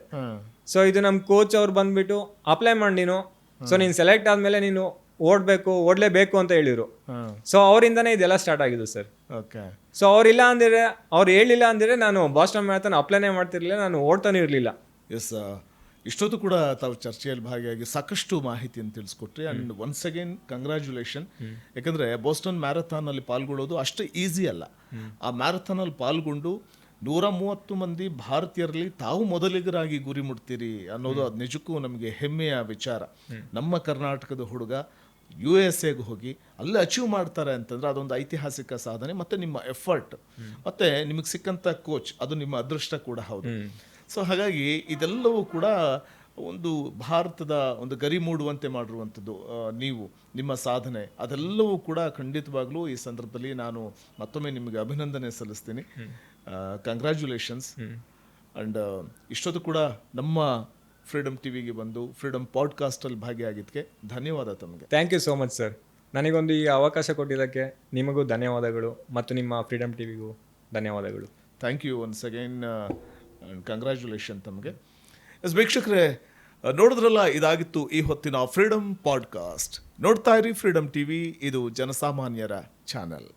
ಸೊ ಇದು ನಮ್ಮ ಕೋಚ್ ಅವ್ರು ಬಂದ್ಬಿಟ್ಟು ಅಪ್ಲೈ ಮಾಡಿ ನೀನು, ಸೊ ನೀನು ಸೆಲೆಕ್ಟ್ ಆದ್ಮೇಲೆ ನೀನು ಓಡ್ಲೇಬೇಕು ಅಂತ ಹೇಳಿದ್ರು. ಸೊ ಅವರಿಂದನೇ ಇದೆಲ್ಲ ಸ್ಟಾರ್ಟ್ ಆಗಿದ್ದು ಸರ್. ಸೊ ಅವ್ರಿಲ್ಲ ಅಂದಿದ್ರೆ, ಅವ್ರು ಹೇಳಿಲ್ಲ ಅಂದಿದ್ರೆ ನಾನು ಬಾಸ್ಟನ್ ಮ್ಯಾರಥಾನ್ ಅಪ್ಲೈನೇ ಮಾಡ್ತಿರ್ಲಿಲ್ಲ, ನಾನು ಓಡ್ತಾನೆ ಇರಲಿಲ್ಲ. ಎಸ್, ಇಷ್ಟೊತ್ತು ಕೂಡ ತಾವು ಚರ್ಚೆಯಲ್ಲಿ ಭಾಗಿಯಾಗಿ ಸಾಕಷ್ಟು ಮಾಹಿತಿಯನ್ನು ತಿಳಿಸ್ಕೊಟ್ರಿ. And once again congratulation. ಯಾಕಂದ್ರೆ ಬೋಸ್ಟನ್ ಮ್ಯಾರಥಾನ್ ಅಲ್ಲಿ ಪಾಲ್ಗೊಳ್ಳೋದು ಅಷ್ಟು ಈಸಿ ಅಲ್ಲ. ಆ ಮ್ಯಾರಥಾನ್ ಅಲ್ಲಿ ಪಾಲ್ಗೊಂಡು 130 ಮಂದಿ ಭಾರತೀಯರಲ್ಲಿ ತಾವು ಮೊದಲಿಗರಾಗಿ ಗುರಿ ಮುಟ್ತೀರಿ ಅನ್ನೋದು ಅದು ನಿಜಕ್ಕೂ ನಮಗೆ ಹೆಮ್ಮೆಯ ವಿಚಾರ. ನಮ್ಮ ಕರ್ನಾಟಕದ ಹುಡುಗ USA ಹೋಗಿ ಅಲ್ಲಿ ಅಚೀವ್ ಮಾಡ್ತಾರೆ ಅಂತಂದ್ರೆ ಅದೊಂದು ಐತಿಹಾಸಿಕ ಸಾಧನೆ. ಮತ್ತೆ ನಿಮ್ಮ ಎಫರ್ಟ್ ಮತ್ತೆ ನಿಮಗೆ ಸಿಕ್ಕಂತ ಕೋಚ್, ಅದು ನಿಮ್ಮ ಅದೃಷ್ಟ ಕೂಡ ಹೌದು. ಸೊ ಹಾಗಾಗಿ ಇದೆಲ್ಲವೂ ಕೂಡ ಒಂದು ಭಾರತದ ಒಂದು ಗರಿ ಮೂಡುವಂತೆ ಮಾಡಿರುವಂಥದ್ದು. ನೀವು ನಿಮ್ಮ ಸಾಧನೆ ಅದೆಲ್ಲವೂ ಕೂಡ ಖಂಡಿತವಾಗ್ಲೂ ಈ ಸಂದರ್ಭದಲ್ಲಿ ನಾನು ಮತ್ತೊಮ್ಮೆ ನಿಮಗೆ ಅಭಿನಂದನೆ ಸಲ್ಲಿಸ್ತೀನಿ. ಕಂಗ್ರ್ಯಾಚುಲೇಷನ್ಸ್. ಅಂಡ್ ಇಷ್ಟೊತ್ತು ಕೂಡ ನಮ್ಮ ಫ್ರೀಡಮ್ ಟಿವಿಗೆ ಬಂದು ಫ್ರೀಡಮ್ ಪಾಡ್ಕಾಸ್ಟಲ್ಲಿ ಭಾಗಿಯಾಗಿದ್ದಕ್ಕೆ ಧನ್ಯವಾದ ತಮಗೆ. Thank you so much sir. ನನಗೊಂದು ಈ ಅವಕಾಶ ಕೊಟ್ಟಿದ್ದಕ್ಕೆ ನಿಮಗೂ ಧನ್ಯವಾದಗಳು ಮತ್ತು ನಿಮ್ಮ ಫ್ರೀಡಮ್ ಟಿವಿಗೂ ಧನ್ಯವಾದಗಳು. Thank you once again. Congratulation ತಮಗೆ. ವೀಕ್ಷಕರೇ, ನೋಡಿದ್ರಲ್ಲ, ಇದಾಗಿತ್ತು ಈ ಹೊತ್ತಿನ ಫ್ರೀಡಮ್ ಪಾಡ್ಕಾಸ್ಟ್. ನೋಡ್ತಾ ಇರಿ ಫ್ರೀಡಮ್ ಟಿವಿ, ಇದು ಜನಸಾಮಾನ್ಯರ ಚಾನೆಲ್.